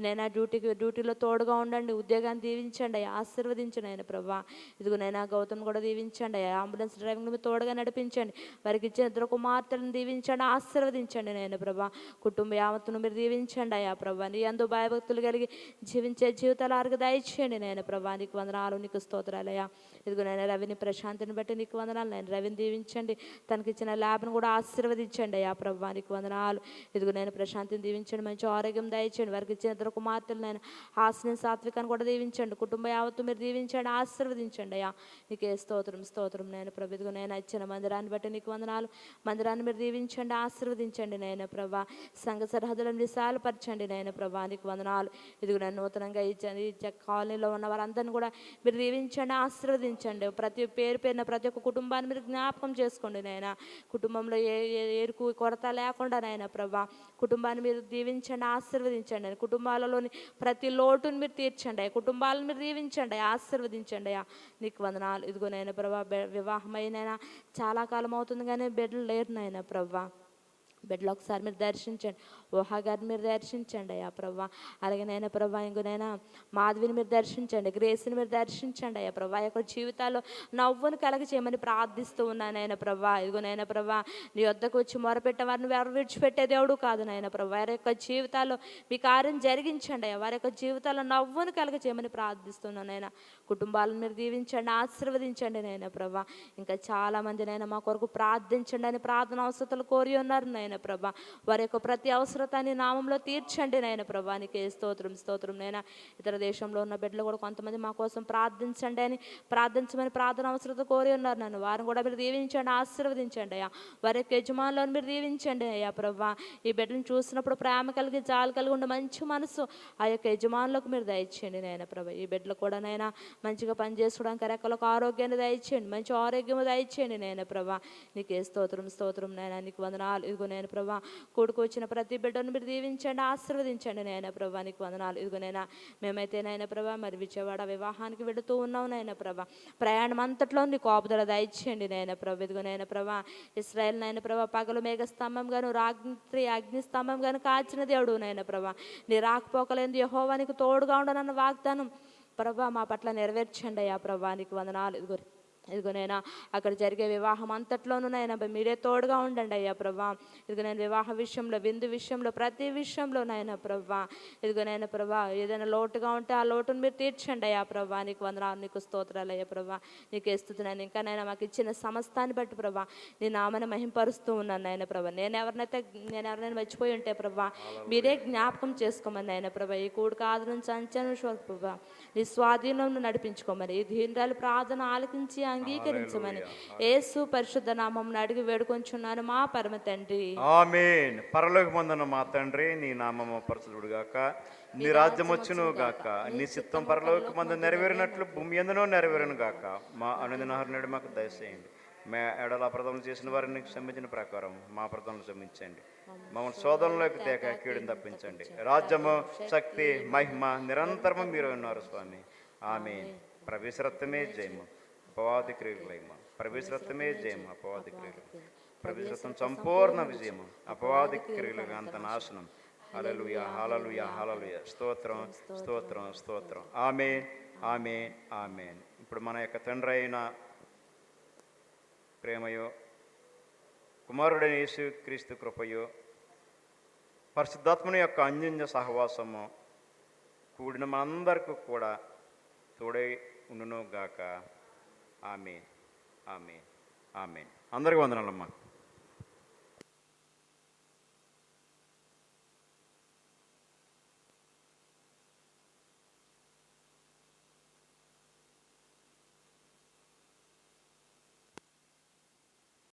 నైనా డ్యూటీలో తోడుగా ఉండండి, ఉద్యోగాన్ని దీవించండి, ఆశీర్వదించండి ఆయన ప్రభా. ఇదిగోనైనా గౌతమ్ కూడా దీవించండి, అంబులెన్స్ డ్రైవింగ్ మీరు తోడుగా నడిపించండి. వారికి ఇచ్చిన ఇద్దరు కుమార్తెలను దీవించండి, ఆశీర్వదించండి నేను ప్రభా. కుటుంబ యావత్తును మీరు దీవించండి అయ్యా ప్రభా. నీ యందు భయభక్తులు కలిగి జీవించే జీవితాలు ఆరికి దయచేయండి నేను ప్రభా. నీకు వందనాలు, నీకు స్తోత్రాలయ్యా. ఇదిగో నేను రవిని ప్రశాంతిని బట్టి నీకు వందనాలు. నేను రవిని దీవించండి, తనకిచ్చిన ల్యాబ్ను కూడా ఆశీర్వదించండి అయ్యా ప్రభా. నీకు వందనాలు. ఇదిగో నేను ప్రశాంతిని దీవించండి, మంచి ఆరోగ్యం దయచేయండి. వారికి ఇచ్చిన ఇద్దరు కుమార్తెలు నేను హాస్ని సాత్వికాన్ని కూడా దీవించండి. కుటుంబ యావత్తు మీరు దీవించండి, ఆశీర్వదించండి అయ్యా. నీకే స్తోత్రం స్తోత్రం నేను ప్రభు. ఇదిగో నేను ఇచ్చిన మందిరాన్ని బట్టి నీకు వందనాలు. మందిరాన్ని మీరు దీవించండి, ఆశీర్వదించండి నాయన ప్రభా. సంఘ సరిహద్దులను విశాలపరచండి నాయన ప్రభా. నీకు వందనాలు. ఇదిగో నేను నూతనంగా ఈ కాలనీలో ఉన్న వారందరినీ కూడా మీరు దీవించండి, ఆశీర్వదించండి. ప్రతి పేరు పేరున ప్రతి ఒక్క కుటుంబాన్ని మీరు జ్ఞాపకం చేసుకోండి నాయన. కుటుంబంలో ఏరుకు కొరత లేకుండా నాయన ప్రభా కుటుంబాన్ని మీరు దీవించండి, ఆశీర్వదించండి. కుటుంబాలలోని ప్రతి లోటును మీరు తీర్చండి, కుటుంబాలను మీరు దీవించండి, ఆశీర్వదించండి అయ్యా. నీకు వందనాలు. ఇదిగో నాయన ప్రభా వివాహమైనా చాలా కాలం అవుతుంది కానీ బిడ్డలు లేరు నాయన ప్రభా. బిడ్డలో ఒకసారి మీరు దర్శించండి, ఊహా గారిని మీరు దర్శించండి అయ్యా ప్రభా. అలాగే నైనా ప్రభా ఇంకొనైనా మాధవిని మీరు దర్శించండి, గ్రేస్ని మీరు దర్శించండి అయ్యా ప్రభా. యొక్క జీవితాల్లో నవ్వును కలగ చేయమని ప్రార్థిస్తూ ఉన్నాను నాయన ప్రభా. ఇదిగోనైనా ప్రభా నీ వద్దకు వచ్చి మొరపెట్టే వారిని ఎవరు విడిచిపెట్టే దేవుడు కాదు నాయన ప్రభా. వారి యొక్క జీవితాల్లో మీ కార్యం జరిగించండి అయ్యా. వారి యొక్క జీవితాల్లో నవ్వును కలగ చేయమని ప్రార్థిస్తున్నాను నాయన. కుటుంబాలను మీరు దీవించండి, ఆశీర్వదించండి నాయన ప్రభా. ఇంకా చాలామంది నైనా మా కొరకు ప్రార్థించండి అని ప్రార్థన అవసరతలు కోరి ఉన్నారు నాయన ప్రభా. వారి యొక్క ప్రతి అవసరతాన్ని నామంలో తీర్చండి నాయన ప్రభా. నీకే స్తోత్రం స్తోత్రం నైనా. ఇతర దేశంలో ఉన్న బిడ్డలు కూడా కొంతమంది మా కోసం ప్రార్థించండి అని ప్రార్థించమని ప్రార్థన అవసరత కోరి ఉన్నారు నన్ను. వారిని కూడా మీరు దీవించండి, ఆశీర్వదించండి అయ్యా. వారి యొక్క యజమానులను మీరు దీవించండి అయ్యా ప్రభా. ఈ బిడ్డను చూసినప్పుడు ప్రేమ కలిగి జాలి కలిగి ఉండే మంచి మనసు ఆ యొక్క యజమానులకు మీరు దయచేయండి నాయన ప్రభా. ఈ బిడ్డలు కూడా నైనా మంచిగా పనిచేసుకోవడానికి రెక్కలకు ఆరోగ్యాన్ని దయచేయండి, మంచి ఆరోగ్యము దయచేయండి నాయన ప్రభా. నీకే స్తోత్రం స్తోత్రం నాయన. నీకు వందనాలు. ఇదిగో నేను ప్రభా కూడుకు వచ్చిన ప్రతి బిడ్డను మీరు దీవించండి, ఆశీర్వదించండి నాయన ప్రభా. నీకు వందనాలు. ఇదిగోనైనా మేమైతే నాయన ప్రభా మరి విజయవాడ వివాహానికి వెళుతూ ఉన్నాం నాయన ప్రభా. ప్రయాణం అంతట్లో నీ కాపుదల దయచేయండి నాయన ప్రభా. ఇదిగోనైనా ప్రభా ఇశ్రాయేల్ నాయన ప్రభా పగలు మేఘస్తంభం గాను రాత్రి అగ్నిస్తంభం గాను కాచిన దేవుడు నాయన ప్రభా. నీ రాకపోకలేదు యెహోవా నీకు తోడుగా ఉండనన్న వాగ్దానం ప్రభా మా పట్ల నెరవేర్చండి అయ్యా ప్రభా. నీకు వందనాలు. ఇదిగోనైనా అక్కడ జరిగే వివాహం అంతట్లోనూ నైనా మీరే తోడుగా ఉండండి అయ్యా ప్రభా. ఇదిగో నేను వివాహ విషయంలో, విందు విషయంలో, ప్రతి విషయంలో నాయన ప్రభా. ఇదిగోనైనా ప్రభా ఏదైనా లోటుగా ఉంటే ఆ లోటును మీరు తీర్చండి అయ్యా ప్రభా. నీకు వందనాలు, నీకు స్తోత్రాలు అయ్యా ప్రభా. నీకు ఇస్తున్నాను ఇంకా నైనా మాకు ఇచ్చిన సమస్తాన్ని బట్టి ప్రభా నీ నామని మహింపరుస్తూ ఉన్నాను నాయన ప్రభా. నేను ఎవరినైనా మర్చిపోయి ఉంటే ప్రభా మీరే జ్ఞాపకం చేసుకోమని నాయన ప్రభా. ఈ కూడిక ఆదరణ సంచలన ప్రభా నీ స్వాధీనంలో నడిపించుకోమని. ఈ దీనురాలు ప్రార్థన ఆలకించి అంగీకరించమని యేసు పరిశుద్ధ నామం అడిగి వేడుకొంచున్నాను మా పరమ తండ్రి. ఆమేన్. పరలోకమందున్న మా తండ్రి, నీ నామము పరిశుద్ధుడుగాక, నీ రాజ్యం వచ్చును గాక, నీ చిత్తం పరలోకమందు నెరవేరినట్లు భూమి యందును నెరవేరును గాక. మా అనుదినాహారము నేడు మాకు దయచేయండి. మా ఎడల అపరాధములు చేసిన వారిని క్షమించిన ప్రకారం మా అపరాధములు క్షమించండి. మమ్మల్ని శోధనలోకి తేక కీడును తప్పించండి. రాజ్యము, శక్తి, మహిమ నిరంతరము మీరు ఉన్నారు స్వామి. ఆమేన్. ప్రవేశరత్వమే జయము, అపవాది క్రియలు లయము. ప్రవేశరత్వమే జయము, అపవాది క్రియలు. ప్రవేశరత్వం సంపూర్ణ విజయము, అపవాది క్రియలు అంత నాశనం. హల్లెలూయా, హల్లెలూయా, హల్లెలూయా. స్తోత్రం, స్తోత్రం, స్తోత్రం. ఆమేన్, ఆమేన్, ఆమేన్. ఇప్పుడు మన యొక్క తండ్రి అయిన ప్రేమయో, కుమారుడైన యేసు క్రీస్తు కృపయో, పరిశుద్ధాత్మని యొక్క అన్యోన్య సహవాసము కూడిన మనందరికీ కూడా తోడై ఉండును గాక. ఆమేన్, ఆమేన్, ఆమేన్. అందరికీ వందనాలమ్మా.